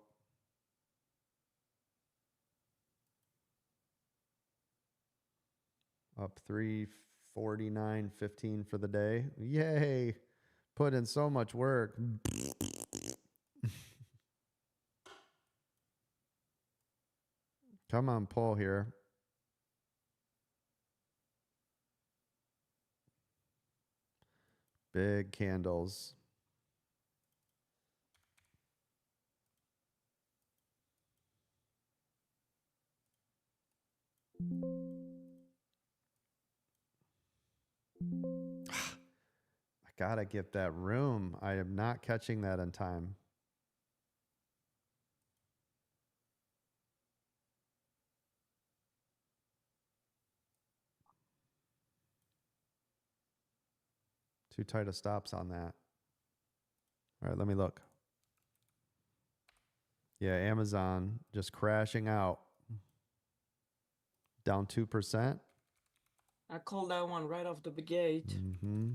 Up 349.15 for the day. Yay. Put in so much work. Come on, pull here. Big candles. I gotta get that room. I am not catching that in time. Too tight of stops on that. All right, let me look. Yeah, Amazon just crashing out. Down 2%. I called that one right off the gate. Mm-hmm.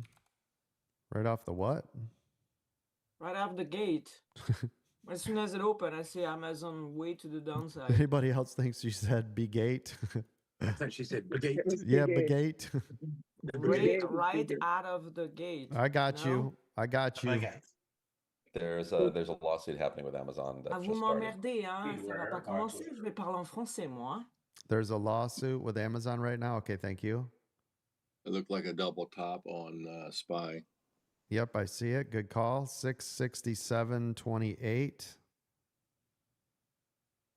Right off the what? Right off the gate. As soon as it opened, I see Amazon way to the downside. Anybody else thinks you said Begate? I thought she said brigade. It was Yeah, big eight. Begate. Right Big eight. out of the gate. I got No? you. I got you. Okay. There's a lawsuit happening with Amazon Ah, that vous just started. m'emmerdez, hein? Ça va pas commencer. Je vais parler en français, moi. There's a lawsuit with Amazon right now. Okay, thank you. It looked like a double top on SPY. Yep, I see it. Good call. 667.28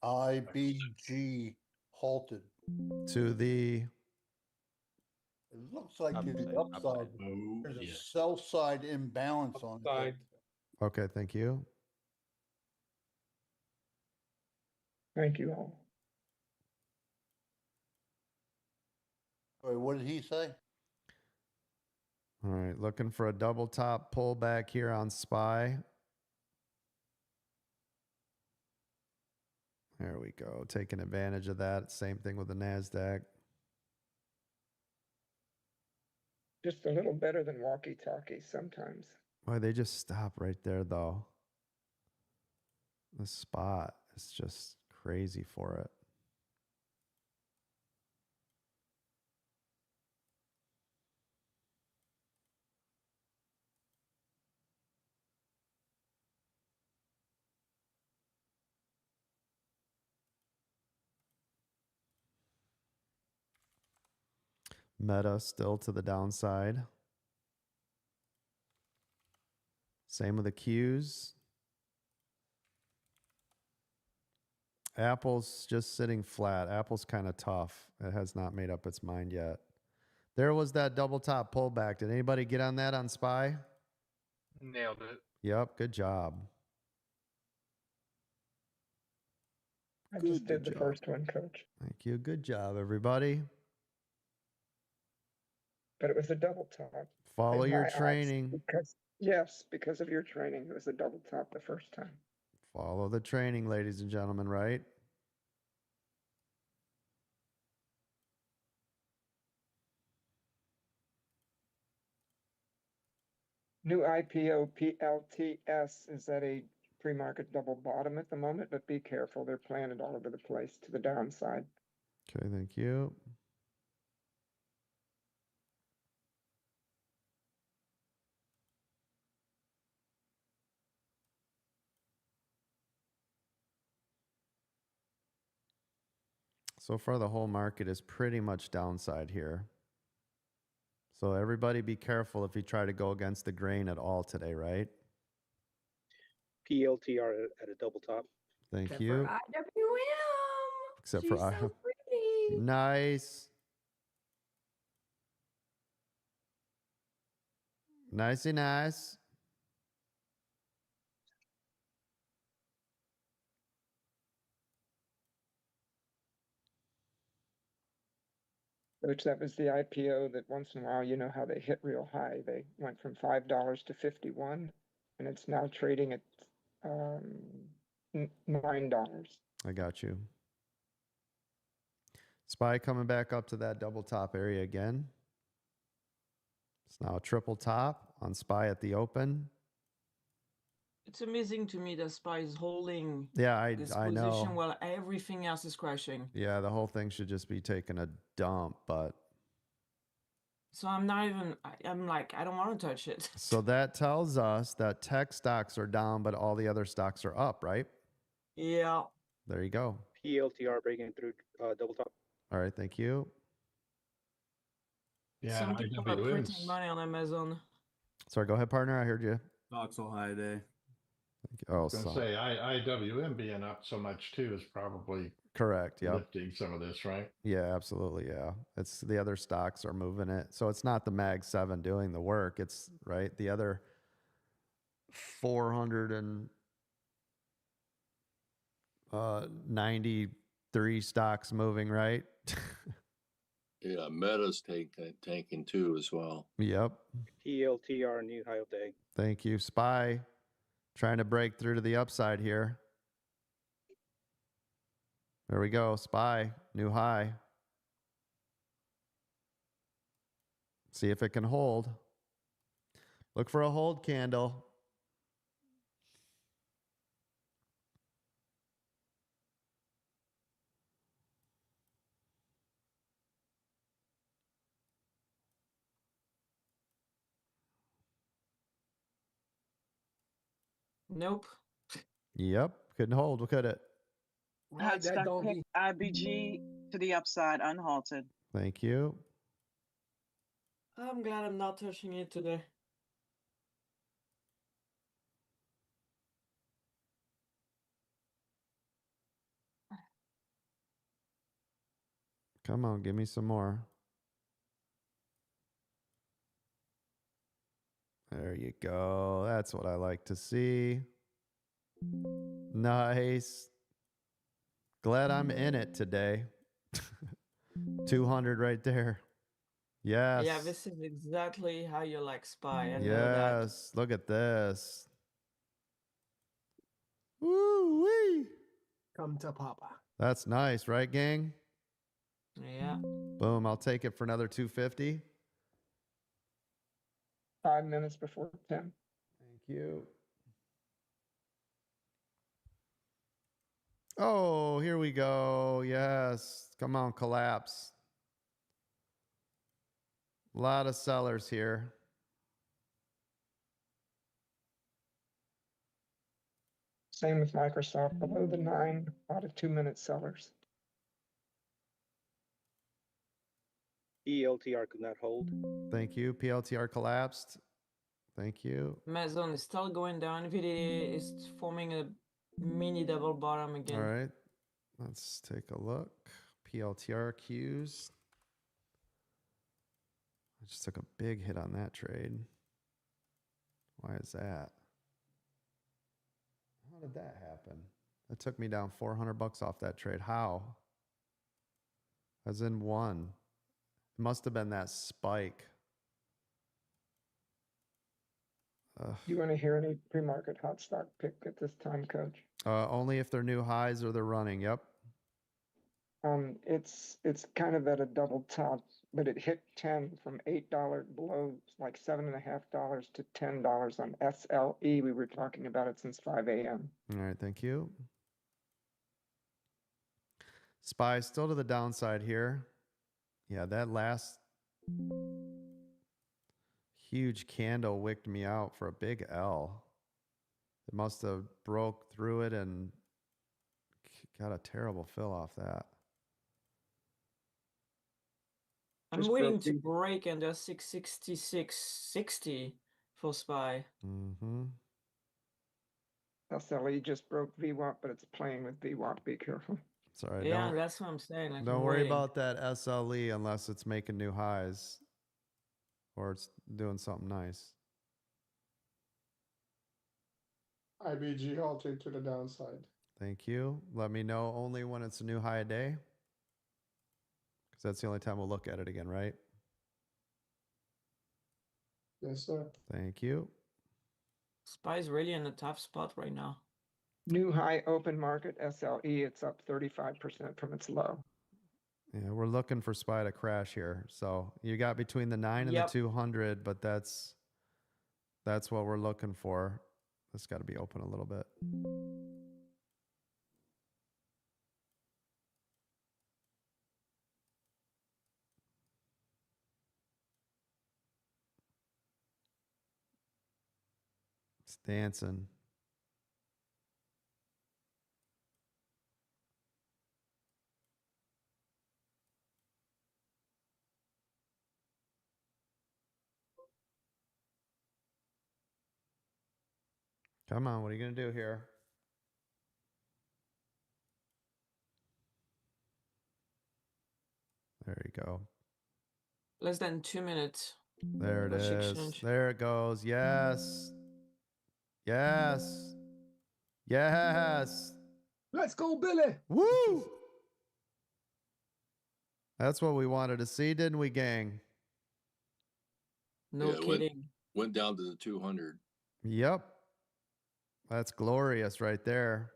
IBG halted. to the It looks like to the Upside. upside. Oh, There's a yeah. sell side imbalance on it. Okay, thank you. Thank you all. Wait, what did he say? All right, looking for a double top pullback here on SPY. There we go. Taking advantage of that. Same thing with the NASDAQ. Just a little better than walkie-talkie sometimes. Boy, they just stop right there, though. The spot is just crazy for it. Meta still to the downside. Same with the Qs. Apple's just sitting flat. Apple's kind of tough. It has not made up its mind yet. There was that double top pullback. Did anybody get on that on SPY? Nailed it. Yep, good job. I Good just did the job. first one, Coach. Thank you. Good job, everybody. But it was a double top. Follow in your my eyes, training. Because of your training, it was a double top the first time. Follow the training, ladies and gentlemen, right? New IPO PLTS is at a pre-market double bottom at the moment, but be careful. They're planted all over the place to the downside. Okay, thank you. So far, the whole market is pretty much downside here. So everybody be careful if you try to go against the grain at all today, right? PLTR at a double top. Thank Except you. for IWM. Except She's for so pretty. Nice. Nicey nice. Which that was the IPO that once in a while, you know how they hit real high. They went from $5 to 51, and it's now trading at $9. I got you. SPY coming back up to that double top area again. It's now a triple top on SPY at the open. It's amazing to me that SPY is holding Yeah, this I position know. while everything else is crashing. Yeah, the whole thing should just be taking a dump, but So I'm not even, I'm like, I don't want to touch it. so that tells us that tech stocks are down, but all the other stocks are up, right? Yeah. There you go. PLTR breaking through double top. All right, thank you. Yeah, Some people are printing money on Amazon. Sorry, go ahead, partner. I heard you. Not so high day. Thank you. Oh, I was so, gonna say IWM being up so much too is probably correct. Yep. lifting some of this, right? Yeah, absolutely. Yeah. It's the other stocks are moving it. So it's not the Mag 7 doing the work. It's right. The other 493 stocks moving, right? Yeah, Meta's tanking too as well. Yep. PLTR new high of day. Thank you. SPY trying to break through to the upside here. There we go. SPY, new high. See if it can hold. Look for a hold candle. Nope. Yep. Couldn't hold. Look at it. I expect IBG to the upside, unhalted. Thank you. I'm glad I'm not touching it today. Come on, give me some more. There you go. That's what I like to see. Nice. Glad I'm in it today. 200 right there. Yes. Yeah, this is exactly how you like SPY. I know that. Yes. Look at this. Woo wee. Come to Papa. That's nice, right, gang? Yeah. Boom. I'll take it for another 250. 5 minutes before 10. Thank you. Oh, here we go. Yes. Come on, collapse. A lot of sellers here. Same with Microsoft, below the 9, a lot of 2-minute sellers. PLTR could not hold. Thank you. PLTR collapsed. Thank you. Amazon is still going down. NVIDIA is forming a mini double bottom again. All right. Let's take a look. PLTR cues. I just took a big hit on that trade. Why is that? How did that happen? That took me down $400 off that trade. How? As in one. It must have been that spike. Do you want to hear any pre-market hot stock pick at this time, Coach? Only if they're new highs or they're running. Yep. It's kind of at a double top, but it hit 10 from $8 below, like $7.50 to $10 on SLE. We were talking about it since 5 a.m. All right. Thank you. SPY still to the downside here. Yeah, that last huge candle wicked me out for a big L. It must have broke through it and got a terrible fill off that. I'm waiting to break under 666.60 for SPY. Mm-hmm. SLE just broke VWAP, but it's playing with VWAP. Be careful. Sorry. Yeah, that's what I'm saying. Like, don't worry about that SLE unless it's making new highs or it's doing something nice. IBG halting to the downside. Thank you. Let me know only when it's a new high a day. Because that's the only time we'll look at it again, right? Yes, sir. Thank you. SPY's really in a tough spot right now. New high open market SLE. It's up 35% from its low. Yeah, we're looking for SPY to crash here. So you got between the 9 and the 200, but that's what we're looking for. It's got to be open a little bit. It's dancing. Come on, what are you going to do here? There you go. Less than 2 minutes. There it is. Exchange. There it goes. Yes. Yes. Yes. Let's go, Billy. Woo! That's what we wanted to see, didn't we, gang? No Yeah, it kidding. went down to the 200. Yep. That's glorious right there.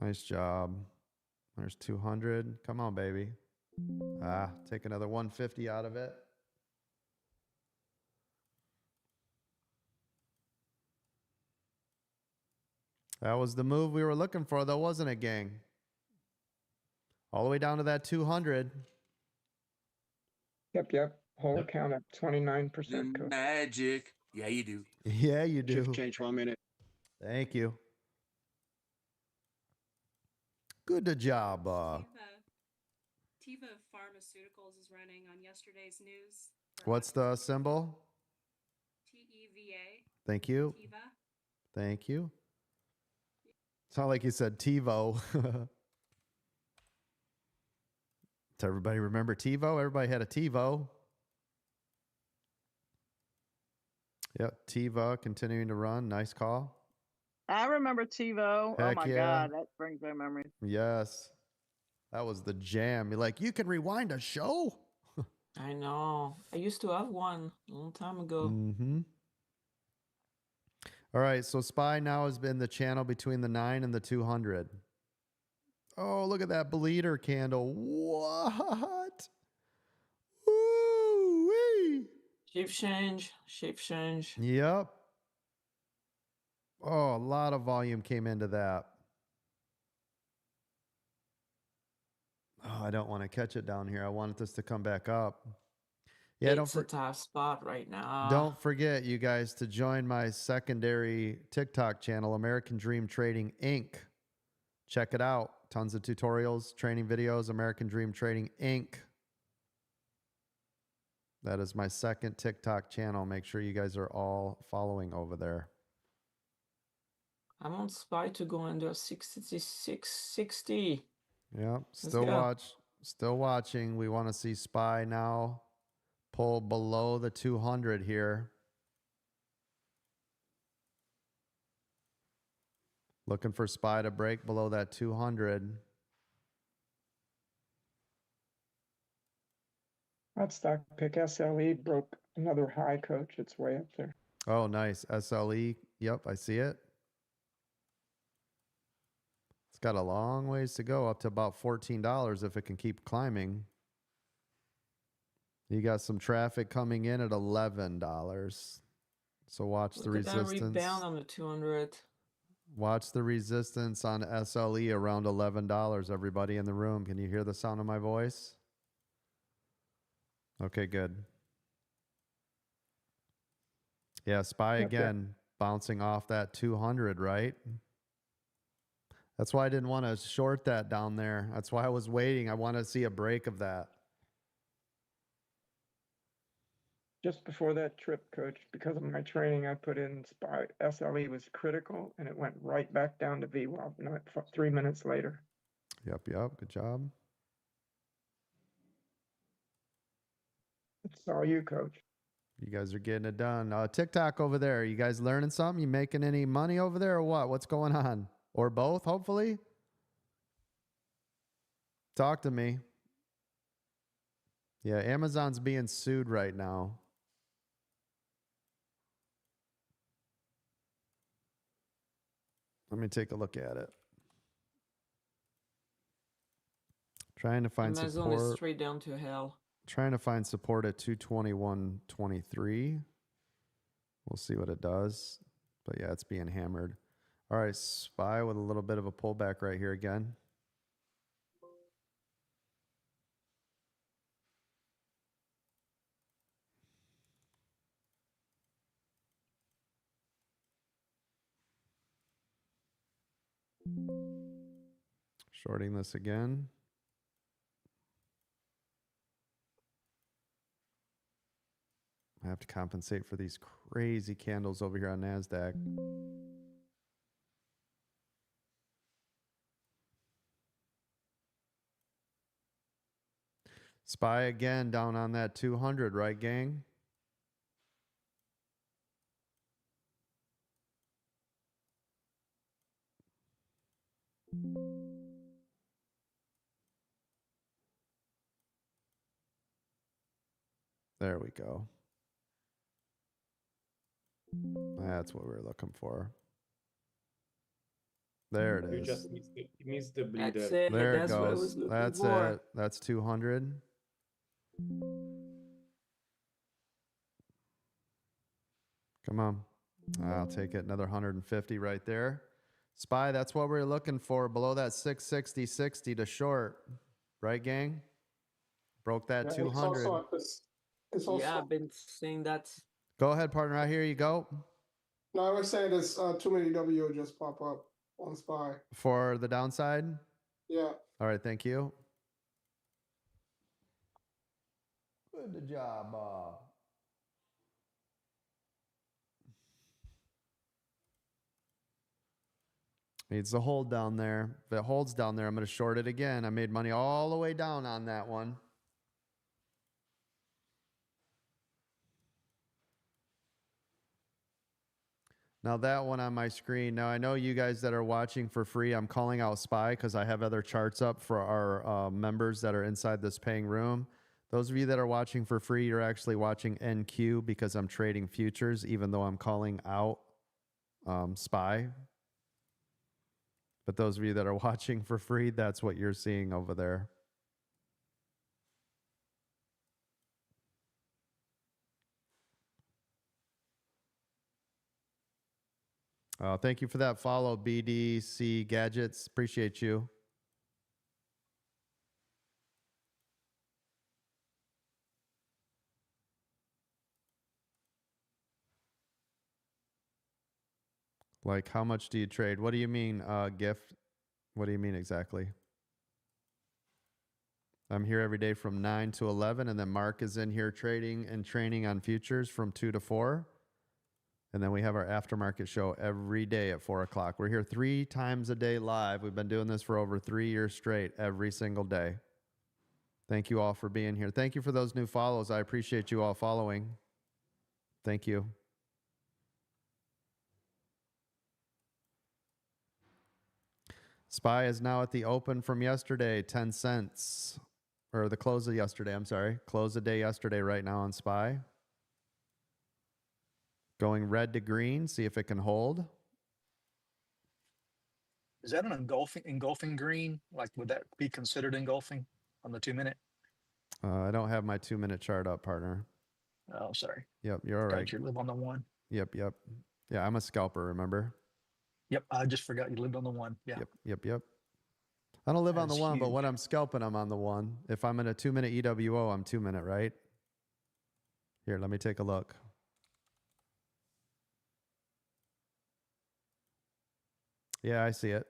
Nice job. There's 200. Come on, baby. Take another 150 out of it. That was the move we were looking for, though, wasn't it, gang? All the way down to that 200. Yep. Whole account at 29%. Coach. Magic. Yeah, you do. Yeah, you do. Shift change 1 minute. Thank you. Good job. Teva Pharmaceuticals is running on yesterday's news. What's the symbol? TEVA. Thank you. Teva. Thank you. It's not like you said TiVo. Does everybody remember TiVo? Everybody had a TiVo. Yep, Teva continuing to run. Nice call. I remember TiVo. Heck Oh my yeah. God, that brings back memories. Yes. That was the jam. You're like, you can rewind a show? I know. I used to have one a long time ago. Mm-hmm. All right, so SPY now has been the channel between the 9 and the 200. Oh, look at that bleeder candle. What? Woo-wee. Shift change. Yep. Oh, a lot of volume came into that. Oh, I don't want to catch it down here. I wanted this to come back up. Yeah, It's a tough spot right now. Don't forget, you guys, to join my secondary TikTok channel, American Dream Trading Inc. Check it out. Tons of tutorials, training videos, American Dream Trading Inc. That is my second TikTok channel. Make sure you guys are all following over there. I'm on SPY to go under 66.60. Yep. Still watching. We want to see SPY now pull below the 200 here. Looking for SPY to break below that 200. That stock pick SLE broke another high, Coach. It's way up there. Oh, nice. SLE. Yep, I see it. It's got a long ways to go, up to about $14 if it can keep climbing. You got some traffic coming in at $11. So watch the resistance. That rebound on the 200. Watch the resistance on SLE around $11. Everybody in the room, can you hear the sound of my voice? Okay, good. Yeah, SPY again, bouncing off that 200, right? That's why I didn't want to short that down there. That's why I was waiting. I want to see a break of that. Just before that trip, Coach, because of my training, I put in SPY. SLE was critical, and it went right back down to VWAP 3 minutes later. Yep. Good job. It's all you, Coach. You guys are getting it done. TikTok over there. You guys learning something? You making any money over there or what? What's going on? Or both, hopefully? Talk to me. Yeah, Amazon's being sued right now. Let me take a look at it. Trying to find Amazon support. is straight down to hell. Trying to find support at 221.23. We'll see what it does. But yeah, it's being hammered. All right, SPY with a little bit of a pullback right here again. Shorting this again. I have to compensate for these crazy candles over here on NASDAQ. SPY again down on that 200, right, gang? There we go. That's what we were looking for. There it You is. just missed the bleeder. That's it. There it That's what I goes. was looking That's for. it. That's 200. Come on. I'll take it. Another 150 right there. SPY, that's what we're looking for. Below that 660.60 to short. Right, gang? Broke that Yeah, 200. It's also, Yeah, I've been saying that. Go ahead, partner. I hear you go. no, I was saying there's too many W just pop up on SPY. For the downside? Yeah. All right, thank you. Good job, Bob. Needs to hold down there. If it holds down there, I'm going to short it again. I made money all the way down on that one. Now that one on my screen. Now I know you guys that are watching for free, I'm calling out SPY because I have other charts up for our members that are inside this paying room. Those of you that are watching for free, you're actually watching NQ because I'm trading futures, even though I'm calling out SPY. But those of you that are watching for free, that's what you're seeing over there. Thank you for that follow, BDC Gadgets. Appreciate you. Like, how much do you trade? What do you mean, gift? What do you mean exactly? I'm here every day from 9 to 11, and then Mark is in here trading and training on futures from 2 to 4. And then we have our aftermarket show every day at 4 o'clock. We're here 3 times a day live. We've been doing this for over 3 years straight, every single day. Thank you all for being here. Thank you for those new follows. I appreciate you all following. Thank you. SPY is now at the open from yesterday, 10 cents. Or the close of yesterday, I'm sorry. Close the day yesterday right now on SPY. Going red to green, see if it can hold. Is that an engulfing green? Like, would that be considered engulfing on the 2 minute? I don't have my 2 minute chart up, partner. Oh, sorry. Yep, you're all right. You live on the 1. Yep. Yeah, I'm a scalper, remember? Yep, I just forgot you lived on the 1. Yeah. Yep. I don't live on the That's 1, but huge. when I'm scalping, I'm on the 1. If I'm in a 2 minute EWO, I'm 2 minute, right? Here, let me take a look. Yeah, I see it.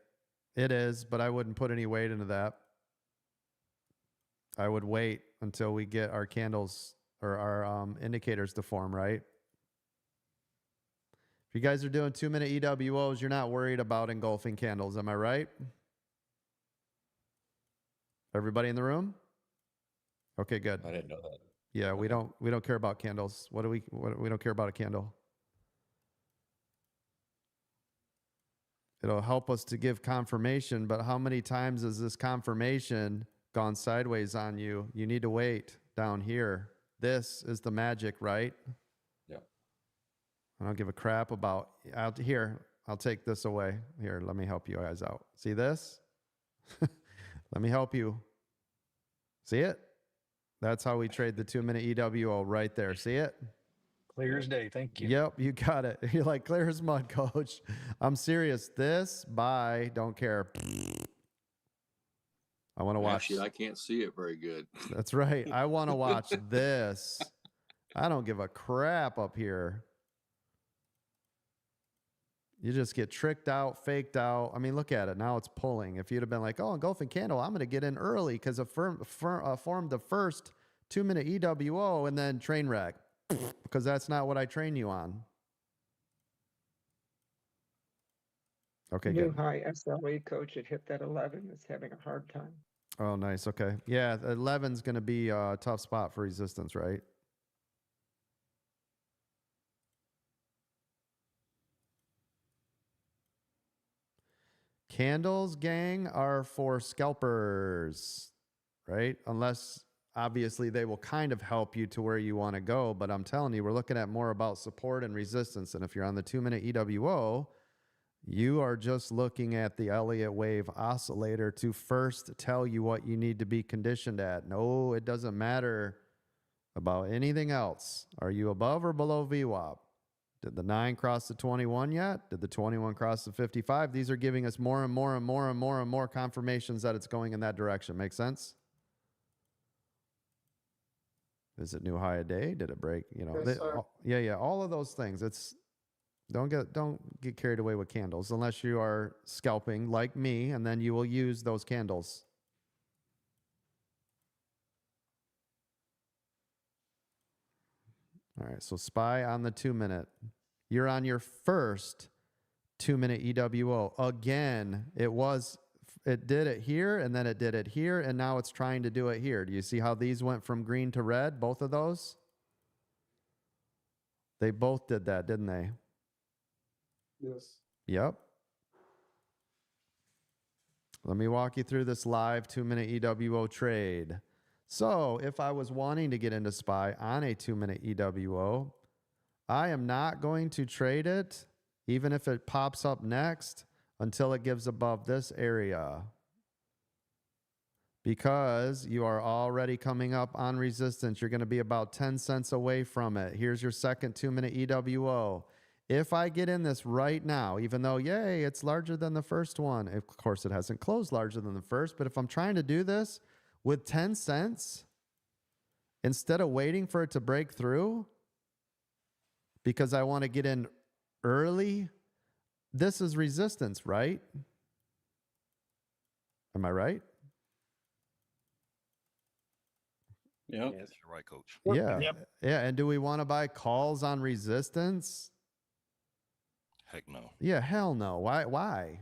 It is, but I wouldn't put any weight into that. I would wait until we get our candles or our indicators to form, right? If you guys are doing 2 minute EWOs, you're not worried about engulfing candles. Am I right? Everybody in the room? Okay, good. I didn't know that. Yeah, we don't care about candles. We don't care about a candle. It'll help us to give confirmation, but how many times has this confirmation gone sideways on you? You need to wait down here. This is the magic, right? Yeah. I don't give a crap about here. I'll take this away. Here, let me help you guys out. See this? Let me help you. See it? That's how we trade the 2 minute EWO right there. See it? Clear as day. Thank you. Yep, you got it. You're like, clear as mud, coach. I'm serious. This, buy, don't care. I want to watch. Actually, I can't see it very good. That's right. I want to watch this. I don't give a crap up here. You just get tricked out, faked out. I mean, look at it. Now it's pulling. If you'd have been like, oh, engulfing candle, I'm going to get in early because it formed the first 2 minute EWO and then train wreck. Because that's not what I train you on. Okay, New good. high SLE, coach. It hit that 11. It's having a hard time. Oh, nice. Okay. Yeah, 11's going to be a tough spot for resistance, right? Candles, gang, are for scalpers, right? Unless obviously they will kind of help you to where you want to go. But I'm telling you, we're looking at more about support and resistance. And if you're on the 2-minute EWO, you are just looking at the Elliott wave oscillator to first tell you what you need to be conditioned at. No, it doesn't matter about anything else. Are you above or below VWAP? Did the 9 cross the 21 yet? Did the 21 cross the 55? These are giving us more and more and more and more and more confirmations that it's going in that direction. Make sense? Is it new high a day? Did it break? You know, Yes, sir. yeah, all of those things. It's don't get carried away with candles unless you are scalping like me, and then you will use those candles. All right, so SPY on the 2-minute. You're on your first 2-minute EWO. Again, it did it here, and then it did it here, and now it's trying to do it here. Do you see how these went from green to red, both of those? They both did that, didn't they? Yes. Yep. Let me walk you through this live 2-minute EWO trade. So if I was wanting to get into SPY on a 2-minute EWO, I am not going to trade it, even if it pops up next, until it gives above this area. Because you are already coming up on resistance. You're going to be about 10 cents away from it. Here's your second 2-minute EWO. If I get in this right now, even though, yay, it's larger than the first one. Of course, it hasn't closed larger than the first. But if I'm trying to do this with 10 cents, instead of waiting for it to break through, because I want to get in early, this is resistance, right? Am I right? Yeah. Yes, you're right, Coach. Yeah. Yep. Yeah. And do we want to buy calls on resistance? Heck no. Yeah, hell no. Why?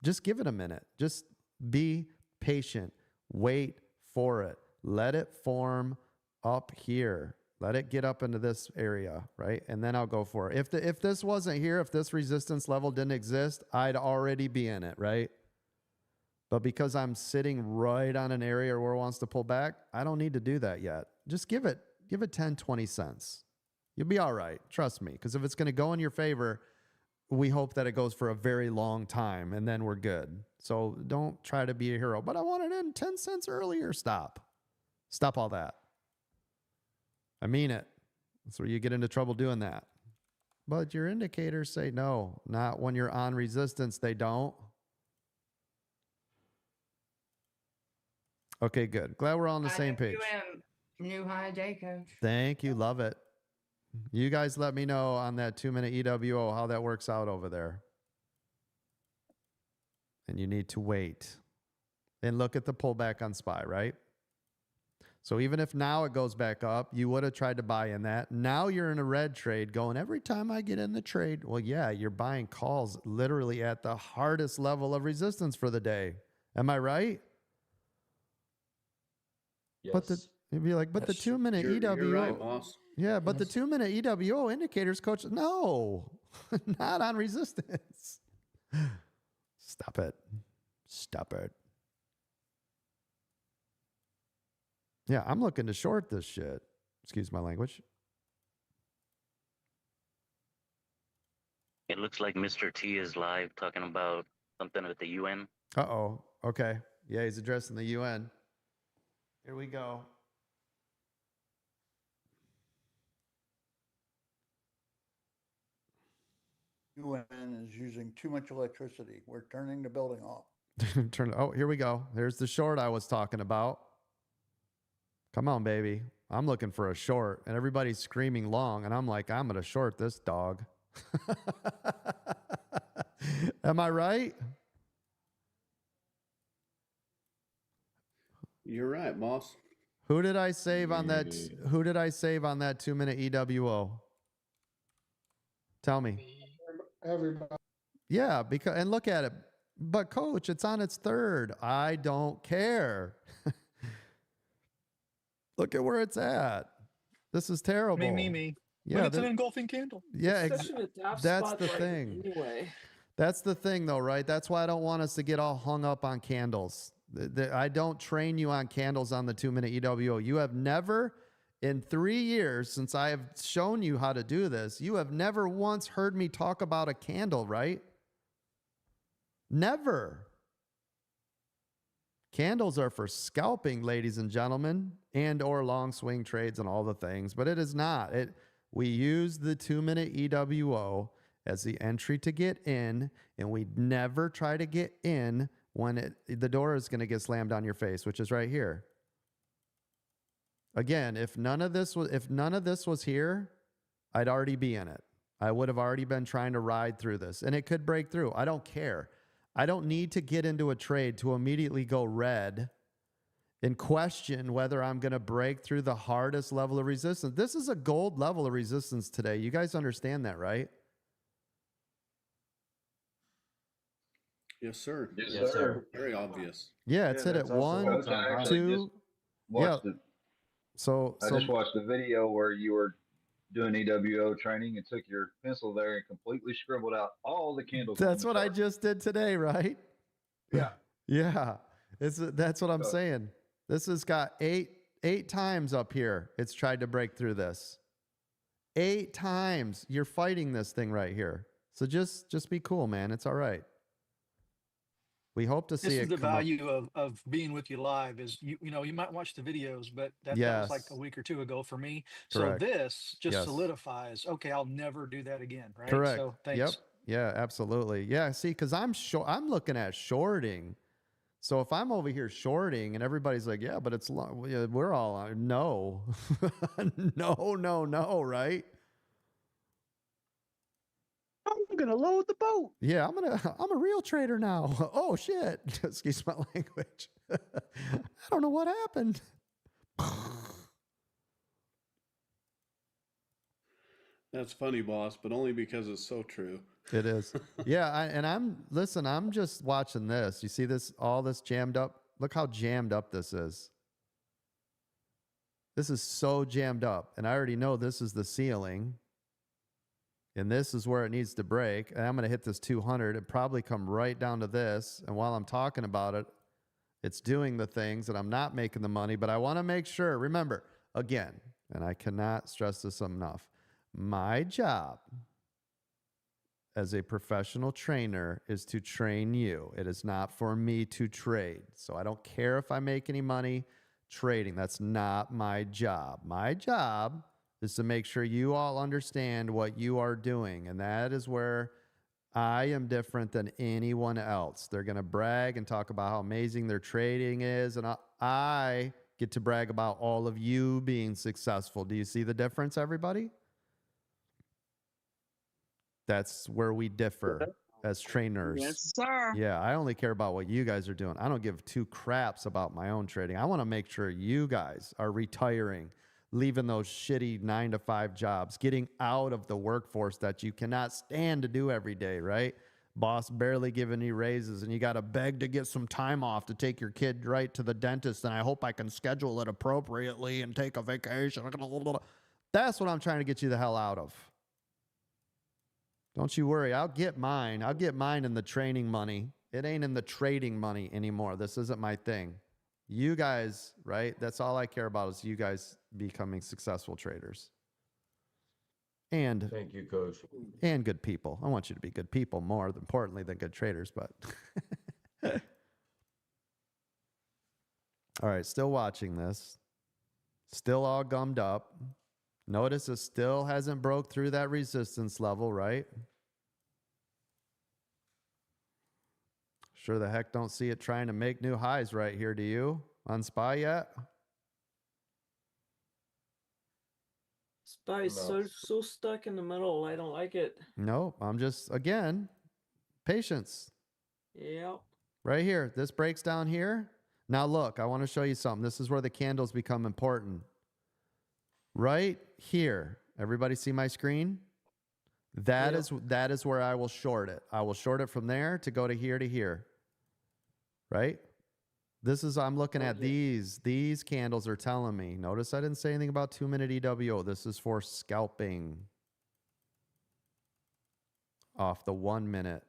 Just give it a minute. Just be patient. Wait for it. Let it form up here. Let it get up into this area, right? And then I'll go for it. If this wasn't here, if this resistance level didn't exist, I'd already be in it, right? But because I'm sitting right on an area where it wants to pull back, I don't need to do that yet. Just give it 10, 20 cents. You'll be all right. Trust me. Because if it's going to go in your favor, we hope that it goes for a very long time, and then we're good. So don't try to be a hero. But I want it in 10 cents earlier. Stop all that. I mean it. That's where you get into trouble doing that. But your indicators say no, not when you're on resistance. They don't. Okay, good. Glad we're all on the same page. New high day, Coach. Thank you. Love it. You guys let me know on that 2-minute EWO how that works out over there. And you need to wait. And look at the pullback on SPY, right? So even if now it goes back up, you would have tried to buy in that. Now you're in a red trade going, every time I get in the trade, well, yeah, you're buying calls literally at the hardest level of resistance for the day. Am I right? Yes. But you'd be like, but the 2-minute EWO. You're right, boss. Yeah, but the 2-minute EWO indicators, Coach, no, not on resistance. Stop it. Stop it. Yeah, I'm looking to short this shit. Excuse my language. It looks like Mr. T is live talking about something with the UN. Uh-oh. Okay. Yeah, he's addressing the UN. Here we go. UN is using too much electricity. We're turning the building off. Oh, here we go. There's the short I was talking about. Come on, baby. I'm looking for a short, and everybody's screaming long, and I'm like, I'm going to short this dog. Am I right? You're right, boss. Who did I save on that? Who did I save on that 2-minute EWO? Tell me. Everybody. Yeah, because and look at it. But Coach, it's on its third. I don't care. Look at where it's at. This is terrible. Me. Yeah, But it's an engulfing candle. yeah, It's such a tough that's spot the right thing. Anyway. That's the thing, though, right? That's why I don't want us to get all hung up on candles. I don't train you on candles on the 2-minute EWO. You have never, in 3 years since I have shown you how to do this, you have never once heard me talk about a candle, right? Never. Candles are for scalping, ladies and gentlemen, and or long swing trades and all the things, but it is not. We use the 2-minute EWO as the entry to get in, and we never try to get in when the door is going to get slammed on your face, which is right here. Again, if none of this was here, I'd already be in it. I would have already been trying to ride through this, and it could break through. I don't care. I don't need to get into a trade to immediately go red and question whether I'm going to break through the hardest level of resistance. This is a gold level of resistance today. You guys understand that, right? Yes, sir. Yes, sir. Very obvious. Yeah, it's hit at 1, 2. Yeah. So I just watched a video where you were doing EWO training and took your pencil there and completely scribbled out all the candles. That's what I just did today, right? Yeah. Yeah. That's what I'm saying. This has got eight times up here. It's tried to break through this. 8 times. You're fighting this thing right here. So just be cool, man. It's all right. We hope to see This it. is the value of being with you live is you might watch the videos, but that was like a week or 2 ago for me. Correct. So this just Yes. solidifies, okay, I'll never do that again. Right. Correct. So thanks. Yep. Yeah, absolutely. Yeah. See, because I'm looking at shorting. So if I'm over here shorting and everybody's like, yeah, but it's long, we're all no, no, right? I'm gonna load the boat. Yeah, I'm a real trader now. Oh shit. Excuse my language. I don't know what happened. That's funny, boss, but only because it's so true. It is. Yeah, I'm just watching this. You see this, all this jammed up? Look how jammed up this is. This is so jammed up. And I already know this is the ceiling. And this is where it needs to break. And I'm going to hit this 200 and probably come right down to this. And while I'm talking about it, it's doing the things, and I'm not making the money. But I want to make sure, remember, again, and I cannot stress this enough, my job as a professional trainer is to train you. It is not for me to trade. So I don't care if I make any money trading. That's not my job. My job is to make sure you all understand what you are doing. And that is where I am different than anyone else. They're going to brag and talk about how amazing their trading is. And I get to brag about all of you being successful. Do you see the difference, everybody? That's where we differ as trainers. Yes, sir. Yeah, I only care about what you guys are doing. I don't give 2 craps about my own trading. I want to make sure you guys are retiring, leaving those shitty 9-to-5 jobs, getting out of the workforce that you cannot stand to do every day, right? Boss barely giving you raises, and you got to beg to get some time off to take your kid right to the dentist, and I hope I can schedule it appropriately and take a vacation. That's what I'm trying to get you the hell out of. Don't you worry. I'll get mine. I'll get mine in the training money. It ain't in the trading money anymore. This isn't my thing. You guys, right? That's all I care about is you guys becoming successful traders. And thank you, Coach. And good people. I want you to be good people more importantly than good traders, but all right, still watching this. Still all gummed up. Notice it still hasn't broke through that resistance level, right? Sure the heck don't see it trying to make new highs right here, do you? On SPY yet? SPY is so stuck in the middle. I don't like it. No, I'm just, again, patience. Yep. Right here. This breaks down here. Now look, I want to show you something. This is where the candles become important. Right here. Everybody see my screen? That is where I will short it. I will short it from there to go to here. Right? This is, I'm looking at these. These candles are telling me. Notice I didn't say anything about 2-minute EWO. This is for scalping. Off the 1 minute.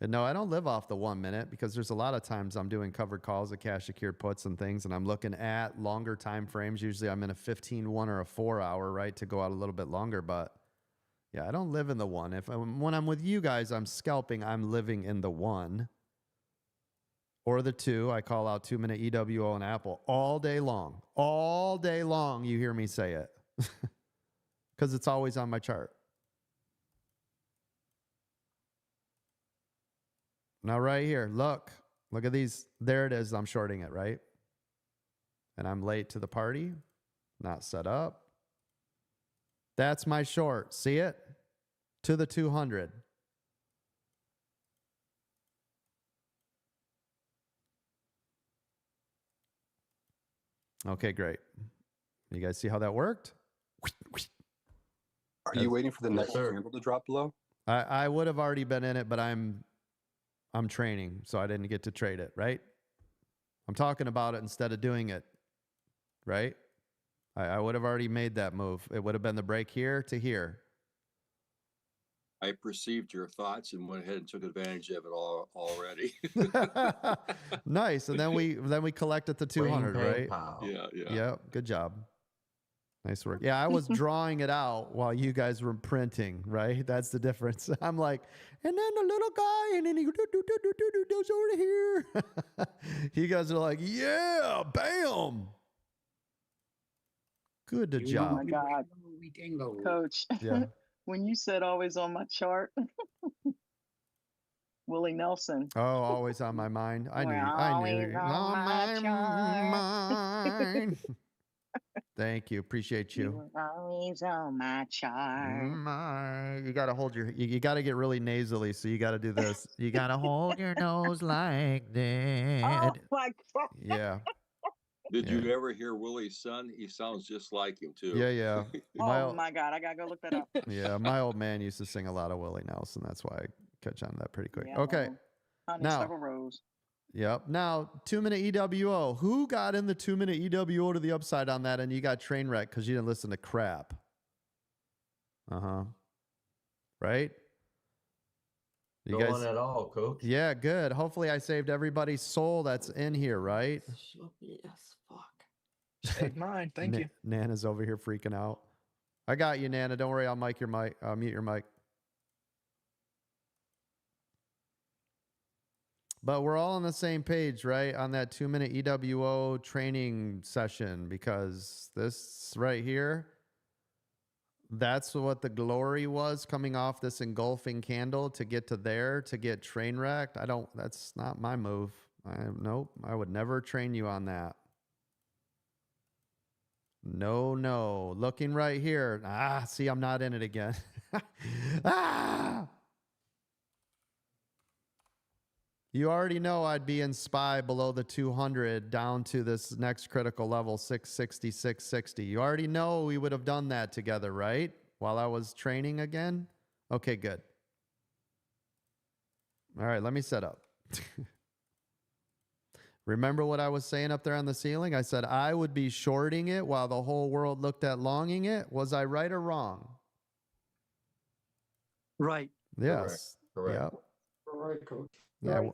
And no, I don't live off the 1 minute because there's a lot of times I'm doing covered calls at cash secured puts and things, and I'm looking at longer time frames. Usually I'm in a 15, 1 or a 4 hour, right, to go out a little bit longer. But yeah, I don't live in the 1. When I'm with you guys, I'm scalping. I'm living in the 1 or the 2. I call out 2 minute EWO and Apple all day long. All day long, you hear me say it because it's always on my chart. Now, right here, look at these. There it is. I'm shorting it, right? And I'm late to the party, not set up. That's my short. See it? To the 200. Okay, great. You guys see how that worked? Are you waiting for the next candle to drop below? I would have already been in it, but I'm training, so I didn't get to trade it, right? I'm talking about it instead of doing it, right? I would have already made that move. It would have been the break here to here. I perceived your thoughts and went ahead and took advantage of it all already. Nice. And then we collected the 200, right? Yeah. Yeah. Good job. Nice work. Yeah, I was drawing it out while you guys were printing, right? That's the difference. I'm like, and then the little guy, and then he goes over here. You guys are like, yeah, bam. Good job. Oh my God, Coach. Yeah. When you said always on my chart, Willie Nelson. Oh, always on my mind. I knew. Always on my chart. Mind. Thank you. Appreciate you. Always on my chart. You got to hold you got to get really nasally. So you got to do this. You got to hold your nose like that. Oh my God. Yeah. Did you ever hear Willie's son? He sounds just like him too. Yeah. Oh my God, I gotta go look that up. Yeah, my old man used to sing a lot of Willie Nelson. That's why I catch on to that pretty quick. Yeah, Okay. well, Now, several rows. Yep. Now, 2 minute EWO. Who got in the 2 minute EWO to the upside on that and you got train wreck because you didn't listen to crap? Right? You Go on at all, Coach. Yeah, good. Hopefully I saved everybody's soul that's in here, right? Yes, fuck. Save mine. Thank you. Nana's over here freaking out. I got you, Nana. Don't worry. I'll mute your mic. But we're all on the same page, right? On that 2 minute EWO training session, because this right here, that's what the glory was coming off this engulfing candle to get to there, to get train wrecked. That's not my move. Nope. I would never train you on that. No. Looking right here. See, I'm not in it again. You already know I'd be in SPY below the 200 down to this next critical level, 660, 660. You already know we would have done that together, right? While I was training again? Okay, good. All right, let me set up. Remember what I was saying up there on the ceiling? I said I would be shorting it while the whole world looked at longing it. Was I right or wrong? Right. Yes. Correct. Yep. Right, Coach. Yeah. Right.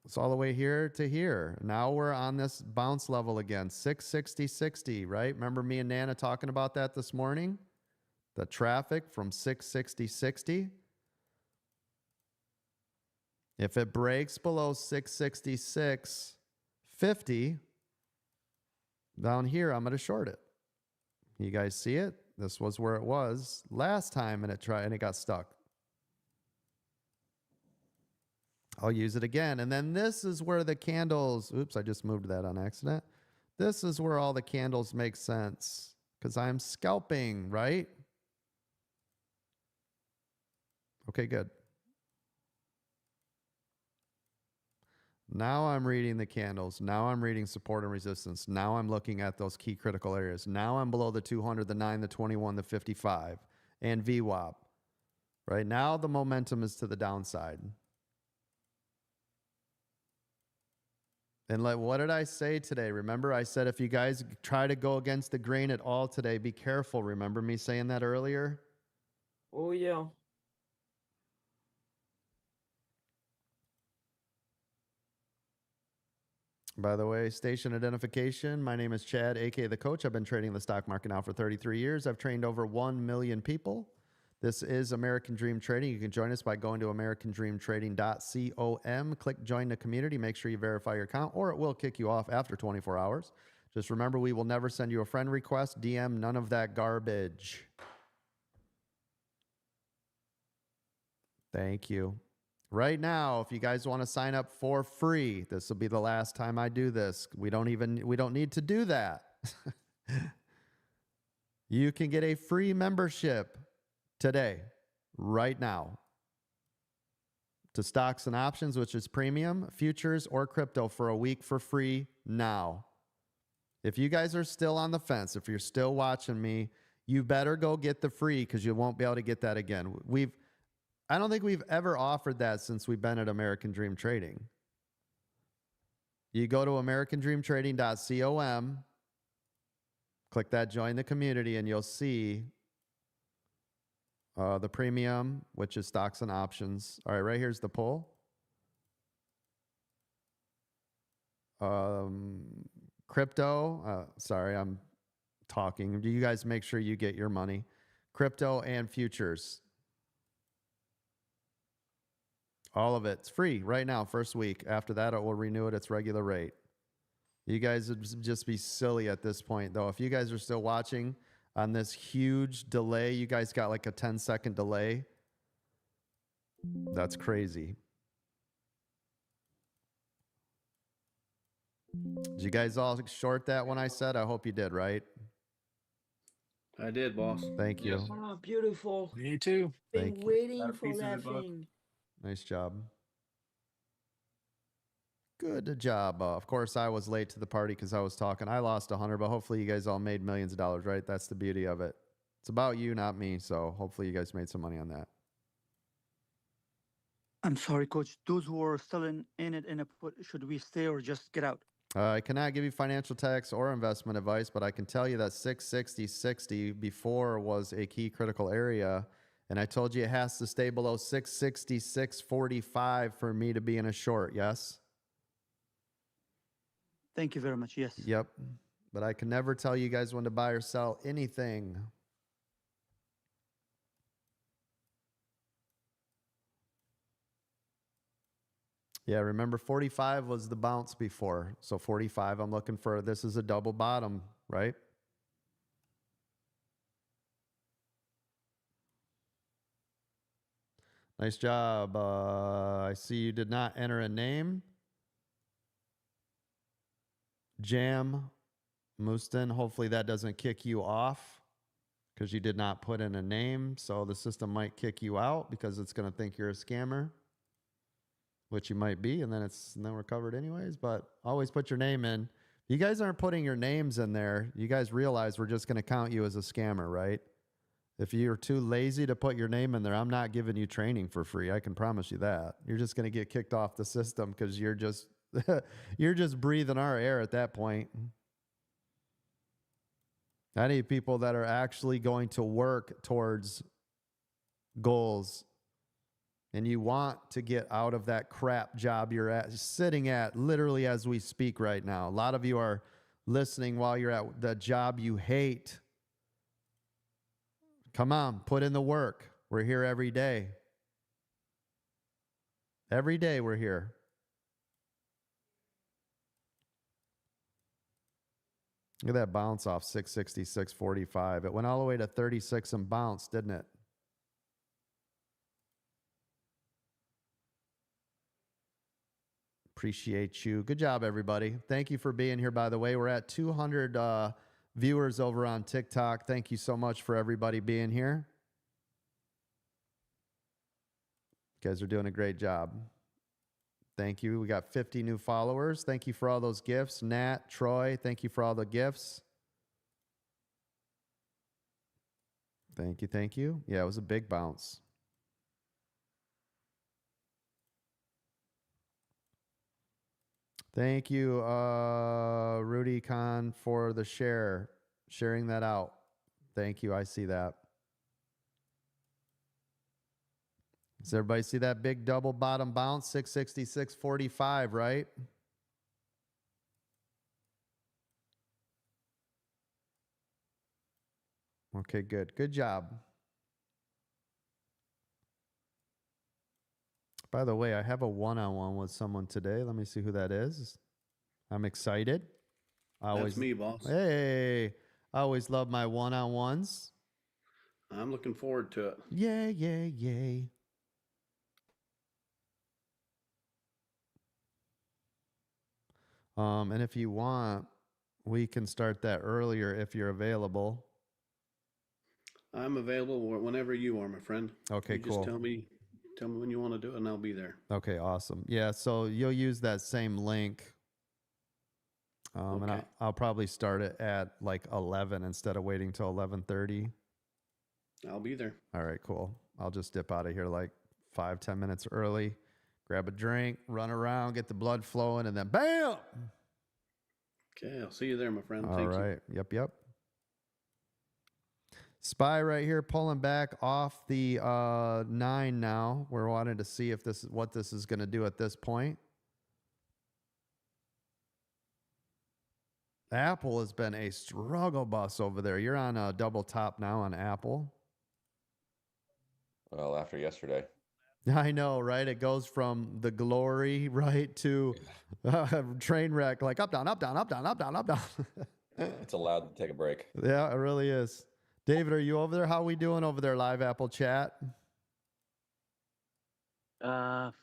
It's all the way here to here. Now we're on this bounce level again, 660.60, right? Remember me and Nana talking about that this morning? The traffic from 660.60. If it breaks below 666.50, down here, I'm going to short it. You guys see it? This was where it was last time, and it got stuck. I'll use it again. And then this is where the candles, oops, I just moved that on accident. This is where all the candles make sense because I'm scalping, right? Okay, good. Now I'm reading the candles. Now I'm reading support and resistance. Now I'm looking at those key critical areas. Now I'm below the 200, the 9, the 21, the 55, and VWAP. Right now the momentum is to the downside. And what did I say today? Remember, I said if you guys try to go against the grain at all today, be careful. Remember me saying that earlier? Oh, yeah. By the way, station identification. My name is Chad, aka the coach. I've been trading the stock market now for 33 years. I've trained over 1 million people. This is American Dream Trading. You can join us by going to americandreamtrading.com. Click join the community. Make sure you verify your account, or it will kick you off after 24 hours. Just remember, we will never send you a friend request, DM, none of that garbage. Thank you. Right now, if you guys want to sign up for free, this will be the last time I do this. We don't need to do that. You can get a free membership today, right now, to stocks and options, which is premium, futures, or crypto for a week for free now. If you guys are still on the fence, if you're still watching me, you better go get the free, because you won't be able to get that again. I don't think we've ever offered that since we've been at American Dream Trading. You go to americandreamtrading.com, click that join the community, and you'll see the premium, which is stocks and options. All right, right here's the poll. Crypto, sorry, I'm talking. Do you guys make sure you get your money? Crypto and futures. All of it's free right now, first week. After that, it will renew at its regular rate. You guys would just be silly at this point, though. If you guys are still watching on this huge delay, you guys got like a 10-second delay. That's crazy. Did you guys all short that when I said? I hope you did, right? I did, boss. Thank you. Oh, beautiful. Me too. Been Thank you. waiting for that thing. Nice job. Good job. Of course, I was late to the party because I was talking. I lost 100, but hopefully you guys all made millions of dollars, right? That's the beauty of it. It's about you, not me. So hopefully you guys made some money on that. I'm sorry, Coach. Those who are still in it, should we stay or just get out? I cannot give you financial tax or investment advice, but I can tell you that 660.60 before was a key critical area. And I told you it has to stay below 666.45 for me to be in a short, yes? Thank you very much. Yes. Yep. But I can never tell you guys when to buy or sell anything. Yeah, remember 45 was the bounce before. So 45, I'm looking for, this is a double bottom, right? Nice job. I see you did not enter a name. Jam Mooston. Hopefully that doesn't kick you off because you did not put in a name. So the system might kick you out because it's going to think you're a scammer, which you might be, and then we're covered anyways. But always put your name in. You guys aren't putting your names in there. You guys realize we're just going to count you as a scammer, right? If you're too lazy to put your name in there, I'm not giving you training for free. I can promise you that. You're just going to get kicked off the system because you're just you're just breathing our air at that point. I need people that are actually going to work towards goals. And you want to get out of that crap job you're sitting at literally as we speak right now. A lot of you are listening while you're at the job you hate. Come on, put in the work. We're here every day. Every day we're here. Look at that bounce off 666.45. It went all the way to 36 and bounced, didn't it? Appreciate you. Good job, everybody. Thank you for being here, by the way. We're at 200 viewers over on TikTok. Thank you so much for everybody being here. You guys are doing a great job. Thank you. We got 50 new followers. Thank you for all those gifts. Nat, Troy, thank you for all the gifts. Thank you. Thank you. Yeah, it was a big bounce. Thank you, Rudy Khan, for the sharing that out. Thank you. I see that. Does everybody see that big double bottom bounce? 666.45, right? Okay, good. Good job. By the way, I have a one-on-one with someone today. Let me see who that is. I'm excited. That's me, boss. Hey, I always love my one-on-ones. I'm looking forward to it. Yay, yay, yay. And if you want, we can start that earlier if you're available. I'm available whenever you are, my friend. Okay, you cool. Just tell me when you want to do it, and I'll be there. Okay, awesome. Yeah, so you'll use that same link. And Okay. I'll probably start it at like 11 instead of waiting till 11:30. I'll be there. All right, cool. I'll just dip out of here like 5-10 minutes early, grab a drink, run around, get the blood flowing, and then bam! Okay, I'll see you there, my friend. All Thank you. right. Yep. Spy right here, pulling back off the 9 now. We're wanting to see if what this is going to do at this point. Apple has been a struggle bus over there. You're on a double top now on Apple. Well, after yesterday. I know, right? It goes from the glory, right, to train wreck, like up, down, up, down, up, down, up, down, up, down. It's allowed to take a break. Yeah, it really is. David, are you over there? How we doing over there, live Apple chat? 5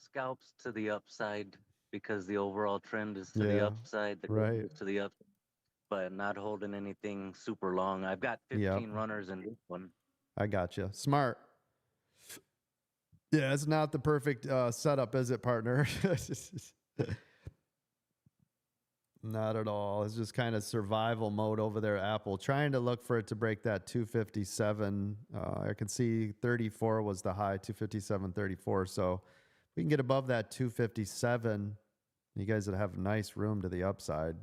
scalps to the upside because the overall trend is to the upside. The right. gold is to the up, but not holding anything super long. I've got 15 runners in this one. I got you. Smart. Yeah, it's not the perfect setup, is it, partner? Not at all. It's just kind of survival mode over there, Apple. Trying to look for it to break that 257. I can see 34 was the high, 257.34. So if we can get above that 257, you guys would have nice room to the upside.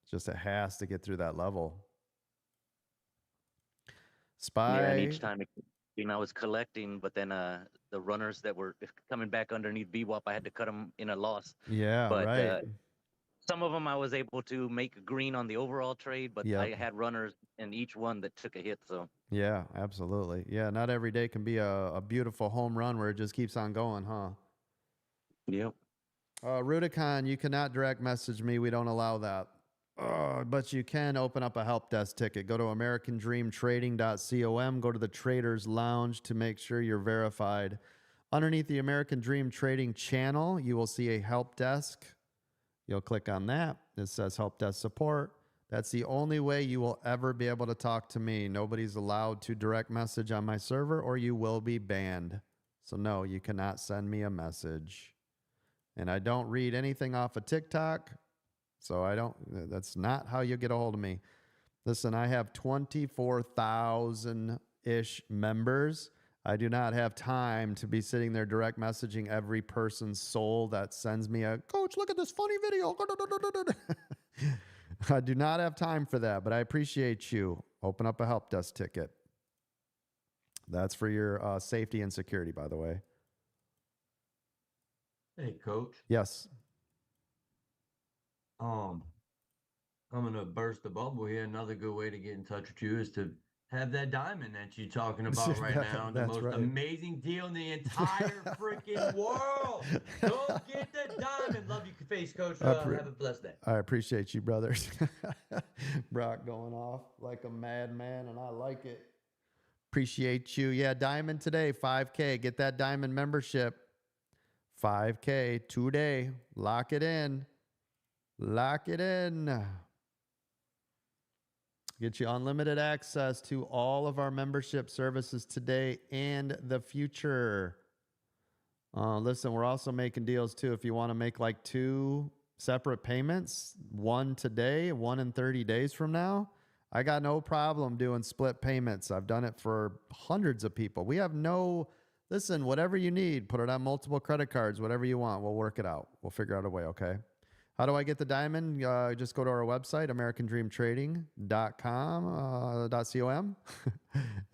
It's just it has to get through that level. Spy. Yeah, and each time I was collecting, but then the runners that were coming back underneath VWAP, I had to cut them in a loss. Yeah, but, right. Some of them I was able to make green on the overall trade, but I had runners in each one that took a hit. So yeah, absolutely. Yeah, not every day can be a beautiful home run where it just keeps on going, huh? Yep. Rudicon, you cannot direct message me. We don't allow that. But you can open up a help desk ticket. Go to americandreamtrading.com. Go to the Traders Lounge to make sure you're verified. Underneath the American Dream Trading channel, you will see a help desk. You'll click on that. It says help desk support. That's the only way you will ever be able to talk to me. Nobody's allowed to direct message on my server or you will be banned. So no, you cannot send me a message. And I don't read anything off of TikTok. So that's not how you get a hold of me. Listen, I have 24,000-ish members. I do not have time to be sitting there direct messaging every person's soul that sends me a, coach, look at this funny video. I do not have time for that, but I appreciate you. Open up a help desk ticket. That's for your safety and security, by the way. Hey, coach. Yes. I'm gonna burst the bubble here. Another good way to get in touch with you is to have that diamond that you're talking about right now. The most amazing deal in the entire freaking world. Go get the diamond. Love you, face coach. Have a blessed day. I appreciate you, brothers. Brock going off like a madman, and I like it. Appreciate you. Yeah, diamond today, 5K. Get that diamond membership. 5K today. Lock it in. Lock it in. Get you unlimited access to all of our membership services today and the future. Listen, we're also making deals too. If you want to make like 2 separate payments, one today, one in 30 days from now, I got no problem doing split payments. I've done it for hundreds of people. We have listen, whatever you need, put it on multiple credit cards, whatever you want. We'll work it out. We'll figure out a way, okay? How do I get the diamond? Just go to our website, americandreamtrading.com,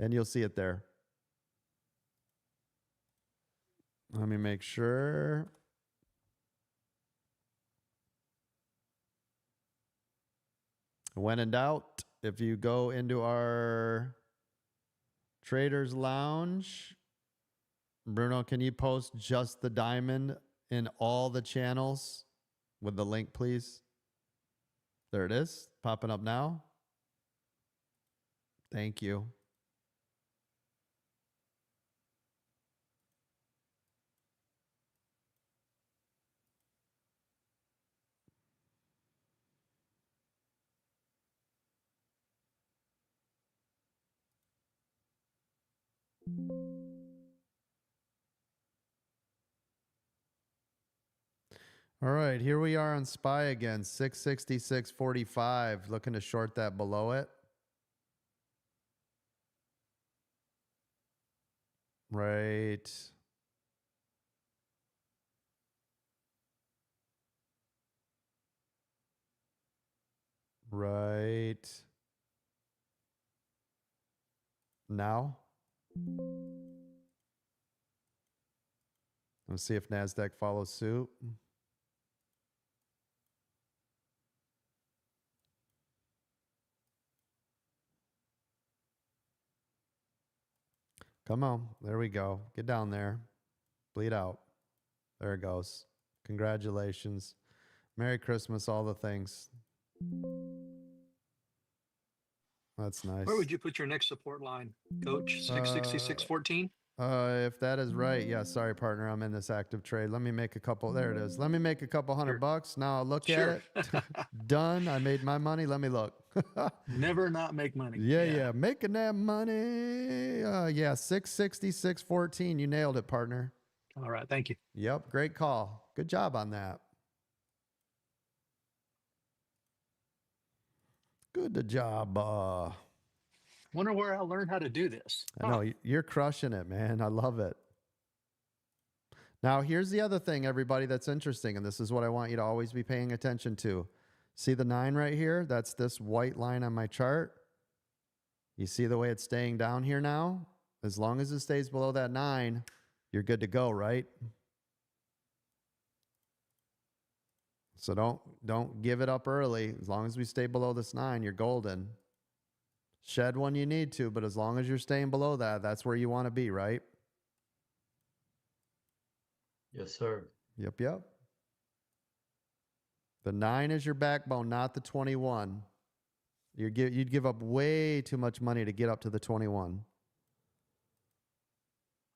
and you'll see it there. Let me make sure. When in doubt, if you go into our Traders Lounge, Bruno, can you post just the diamond in all the channels with the link, please? There it is, popping up now. Thank you. All right, here we are on SPY again, 666.45, looking to short that below it. Right. Right. Now. Let's see if NASDAQ follows suit. Come on. There we go. Get down there. Bleed out. There it goes. Congratulations. Merry Christmas, all the things. That's nice. Where would you put your next support line, Coach? 666.14? If that is right, yeah, sorry, partner, I'm in this active trade. Let me make a couple, there it is. Let me make a couple $100. Now I'll look at it. Done. I made my money. Let me look. Never not make money. Yeah. Making that money. Yeah, 666.14. You nailed it, partner. All right. Thank you. Yep. Great call. Good job on that. Good job. Wonder where I'll learn how to do this. I know you're crushing it, man. I love it. Now, here's the other thing, everybody, that's interesting, and this is what I want you to always be paying attention to. See the 9 right here? That's this white line on my chart. You see the way it's staying down here now? As long as it stays below that 9, you're good to go, right? So don't give it up early. As long as we stay below this 9, you're golden. Shed when you need to, but as long as you're staying below that, that's where you want to be, right? Yes, sir. Yep. The 9 is your backbone, not the 21. You'd give up way too much money to get up to the 21.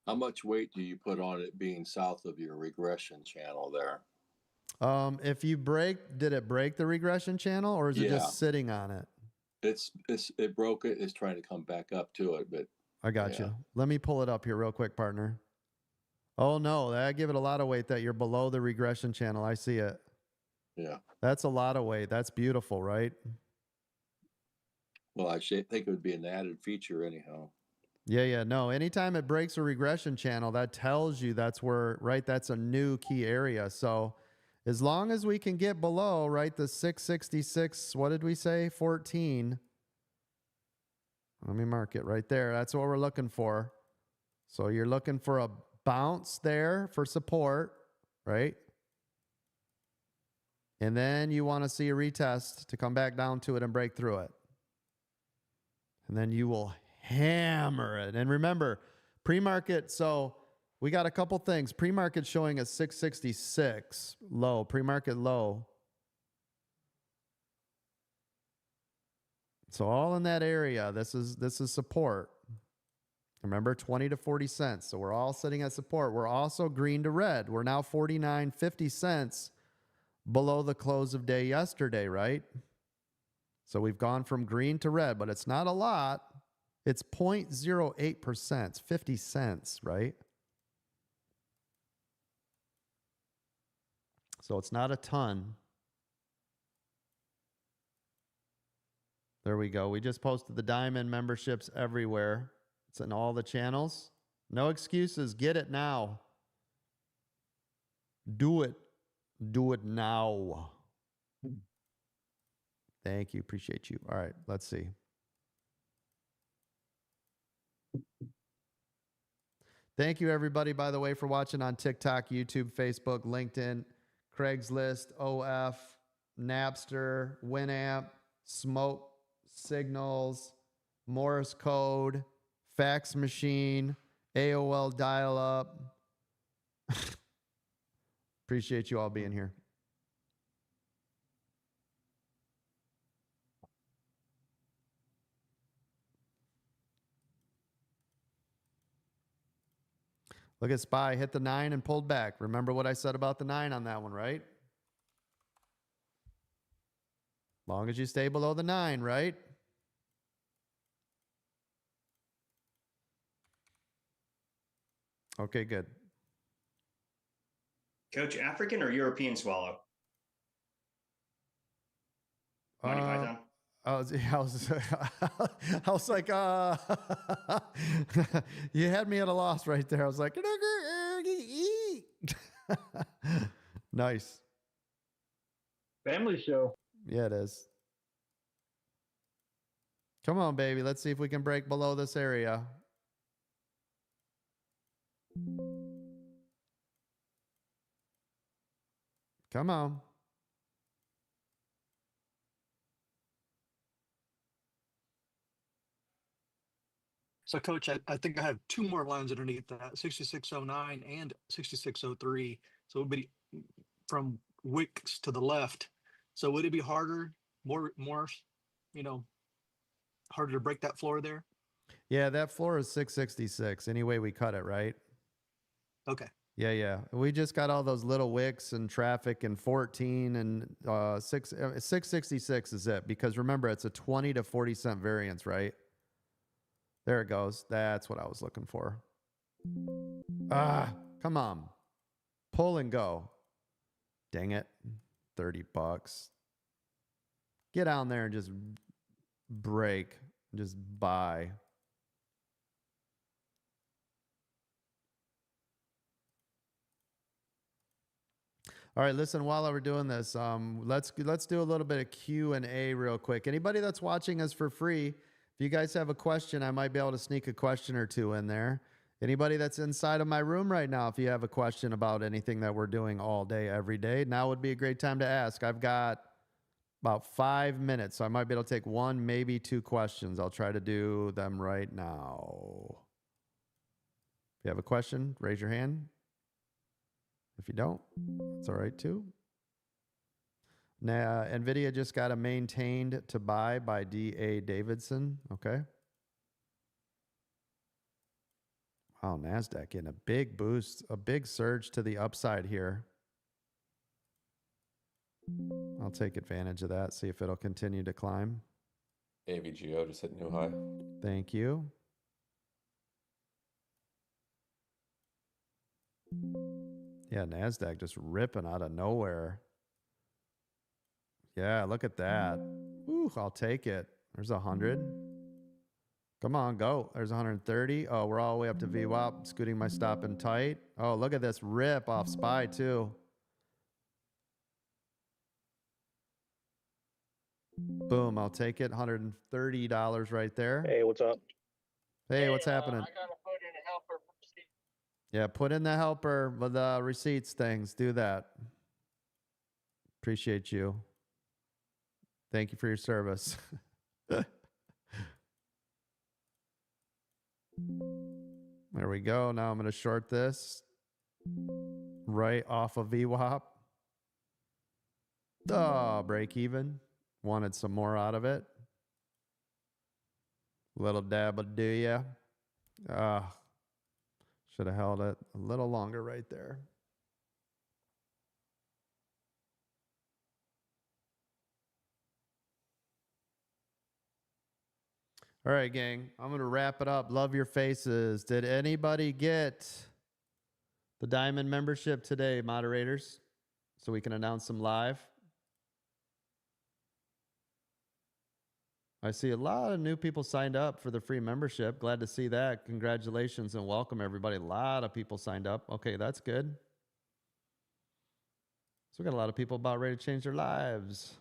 How much weight do you put on it being south of your regression channel there? If you did it break the regression channel, or is it just sitting on it? It broke it. It's trying to come back up to it, but I got you. Let me pull it up here real quick, partner. Oh no, I give it a lot of weight that you're below the regression channel. I see it. Yeah. That's a lot of weight. That's beautiful, right? Well, I think it would be an added feature anyhow. Yeah. No, anytime it breaks a regression channel, that tells you that's where, right? That's a new key area. So as long as we can get below, right, the 666, what did we say? 14. Let me mark it right there. That's what we're looking for. So you're looking for a bounce there for support, right? And then you want to see a retest to come back down to it and break through it. And then you will hammer it. And remember, pre-market, so we got a couple things. Pre-market showing a 666 low, pre-market low. So all in that area, this is support. Remember, 20 to 40 cents. So we're all sitting at support. We're also green to red. We're now 49.50 cents below the close of day yesterday, right? So we've gone from green to red, but it's not a lot. It's 0.08%. It's 50 cents, right? So it's not a ton. There we go. We just posted the diamond memberships everywhere. It's in all the channels. No excuses. Get it now. Do it. Do it now. Thank you. Appreciate you. All right. Let's see. Thank you, everybody, by the way, for watching on TikTok, YouTube, Facebook, LinkedIn, Craigslist, OF, Napster, Winamp, signals, Morse code, fax machine, AOL dial-up. Appreciate you all being here. Look at SPY, hit the 9 and pulled back. Remember what I said about the 9 on that one, right? Long as you stay below the 9, right? Okay, good. Coach, African or European swallow? Monty Python? I was like, you had me at a loss right there. I was like, nice. Family show. Yeah, it is. Come on, baby. Let's see if we can break below this area. Come on. So, Coach, I think I have two more lines underneath that, 6609 and 6603. So it would be from wicks to the left. So would it be harder, more, harder to break that floor there? Yeah, that floor is 666. Any way we cut it, right? Okay. Yeah. We just got all those little wicks and traffic and 14 and 666 is it. Because remember, it's a 20 to 40 cent variance, right? There it goes. That's what I was looking for. Come on. Pull and go. Dang it. $30. Get down there and just break. Just buy. All right, listen, while we're doing this, let's do a little bit of Q&A real quick. Anybody that's watching us for free, if you guys have a question, I might be able to sneak a question or two in there. Anybody that's inside of my room right now, if you have a question about anything that we're doing all day, every day, now would be a great time to ask. I've got about 5 minutes, so I might be able to take one, maybe two questions. I'll try to do them right now. If you have a question, raise your hand. If you don't, it's all right too. Now, NVIDIA just got a maintained to buy by D.A. Davidson. Okay. Wow, NASDAQ getting a big boost, a big surge to the upside here. I'll take advantage of that, see if it'll continue to climb. AVGO just hit new high. Thank you. Yeah, NASDAQ just ripping out of nowhere. Yeah, look at that. Ooh, I'll take it. There's 100. Come on, go. There's 130. Oh, we're all the way up to VWAP. Scooting my stop in tight. Oh, look at this rip off SPY too. Boom, I'll take it. $130 right there. Hey, what's up? Hey, what's happening? I gotta put in a helper for Steve. Yeah, put in the helper with the receipts things. Do that. Appreciate you. Thank you for your service. There we go. Now I'm going to short this right off of VWAP. Oh, break even. Wanted some more out of it. Little dab will do ya. Should have held it a little longer right there. All right, gang, I'm going to wrap it up. Love your faces. Did anybody get the Diamond membership today, moderators? So we can announce them live. I see a lot of new people signed up for the free membership. Glad to see that. Congratulations and welcome, everybody. A lot of people signed up. Okay, that's good. So we got a lot of people about ready to change their lives.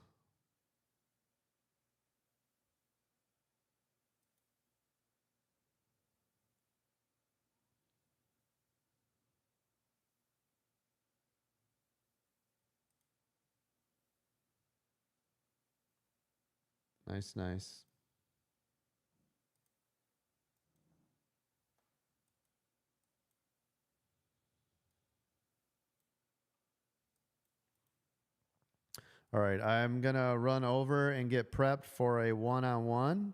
Nice, nice. All right, I'm going to run over and get prepped for a one-on-one.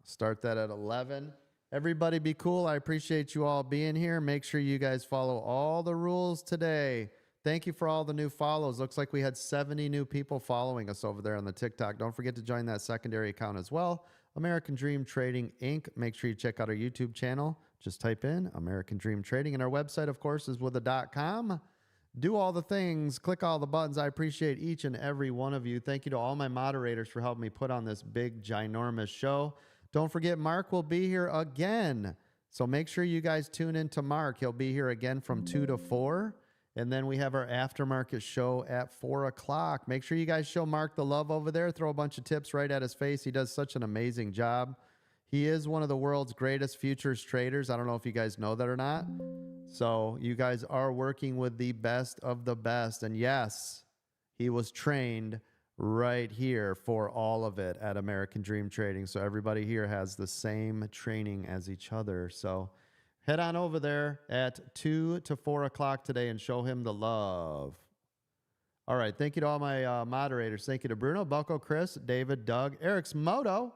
Start that at 11. Everybody be cool. I appreciate you all being here. Make sure you guys follow all the rules today. Thank you for all the new follows. Looks like we had 70 new people following us over there on the TikTok. Don't forget to join that secondary account as well. American Dream Trading Inc. Make sure you check out our YouTube channel. Just type in American Dream Trading. And our website, of course, is with a .com. Do all the things. Click all the buttons. I appreciate each and every one of you. Thank you to all my moderators for helping me put on this big, ginormous show. Don't forget, Mark will be here again. So make sure you guys tune in to Mark. He'll be here again from 2 to 4. And then we have our aftermarket show at 4 o'clock. Make sure you guys show Mark the love over there. Throw a bunch of tips right at his face. He does such an amazing job. He is one of the world's greatest futures traders. I don't know if you guys know that or not. So you guys are working with the best of the best. And yes, he was trained right here for all of it at American Dream Trading. So everybody here has the same training as each other. So head on over there at 2 to 4 o'clock today and show him the love. All right. Thank you to all my moderators. Thank you to Bruno, Bucko, Chris, David, Doug, Eric's Moto,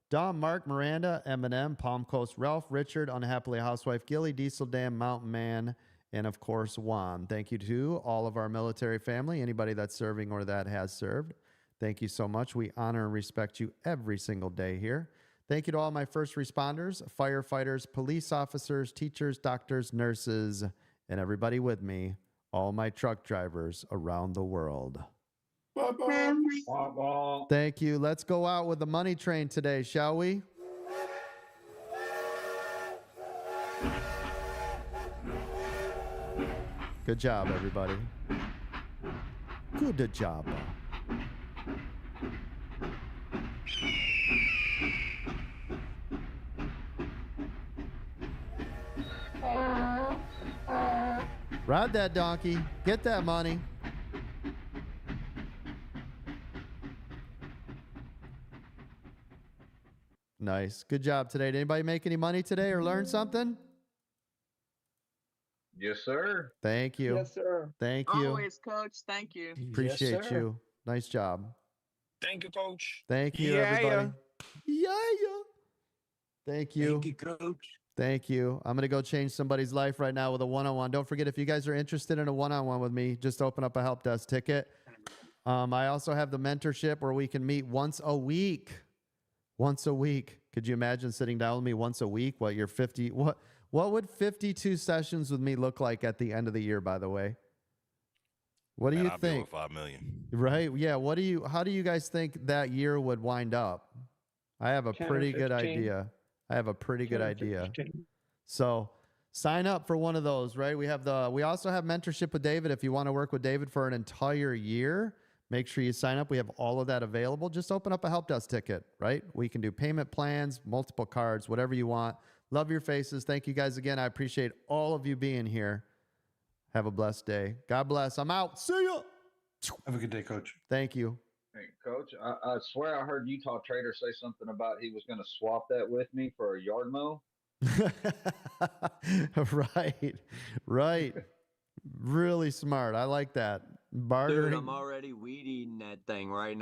Dom, Mark, Miranda, Eminem, Palm Coast, Ralph, Richard, Unhappily Housewife, Gilly, Diesel Dam, Mountain Man, and of course, Juan. Thank you to all of our military family, anybody that's serving or that has served. Thank you so much. We honor and respect you every single day here. Thank you to all my first responders, firefighters, police officers, teachers, doctors, nurses, and everybody with me, all my truck drivers around the world. Thank you. Let's go out with the money train today, shall we? Good job, everybody. Good job. Ride that donkey. Get that money. Nice. Good job today. Did anybody make any money today or learn something? Yes, sir. Thank you. Yes, sir. Thank you. Always, Coach. Thank you. Appreciate you. Nice job. Thank you, Coach. Thank you, everybody. Yeah. Thank you. Thank you, Coach. Thank you. I'm going to go change somebody's life right now with a one-on-one. Don't forget, if you guys are interested in a one-on-one with me, just open up a help desk ticket. I also have the mentorship where we can meet once a week. Once a week. Could you imagine sitting down with me once a week? What would 52 sessions with me look like at the end of the year, by the way? What do you think? 5 million. Right? Yeah. How do you guys think that year would wind up? I have a pretty good idea. So sign up for one of those, right? We also have mentorship with David. If you want to work with David for an entire year, make sure you sign up. We have all of that available. Just open up a help desk ticket, right? We can do payment plans, multiple cards, whatever you want. Love your faces. Thank you guys again. I appreciate all of you being here. Have a blessed day. God bless. I'm out. See ya. Have a good day, Coach. Thank you. Hey, Coach, I swear I heard Utah Trader say something about he was going to swap that with me for a yard mow. Right. Really smart. I like that. Bartering. Dude, I'm already weed eating that thing right now.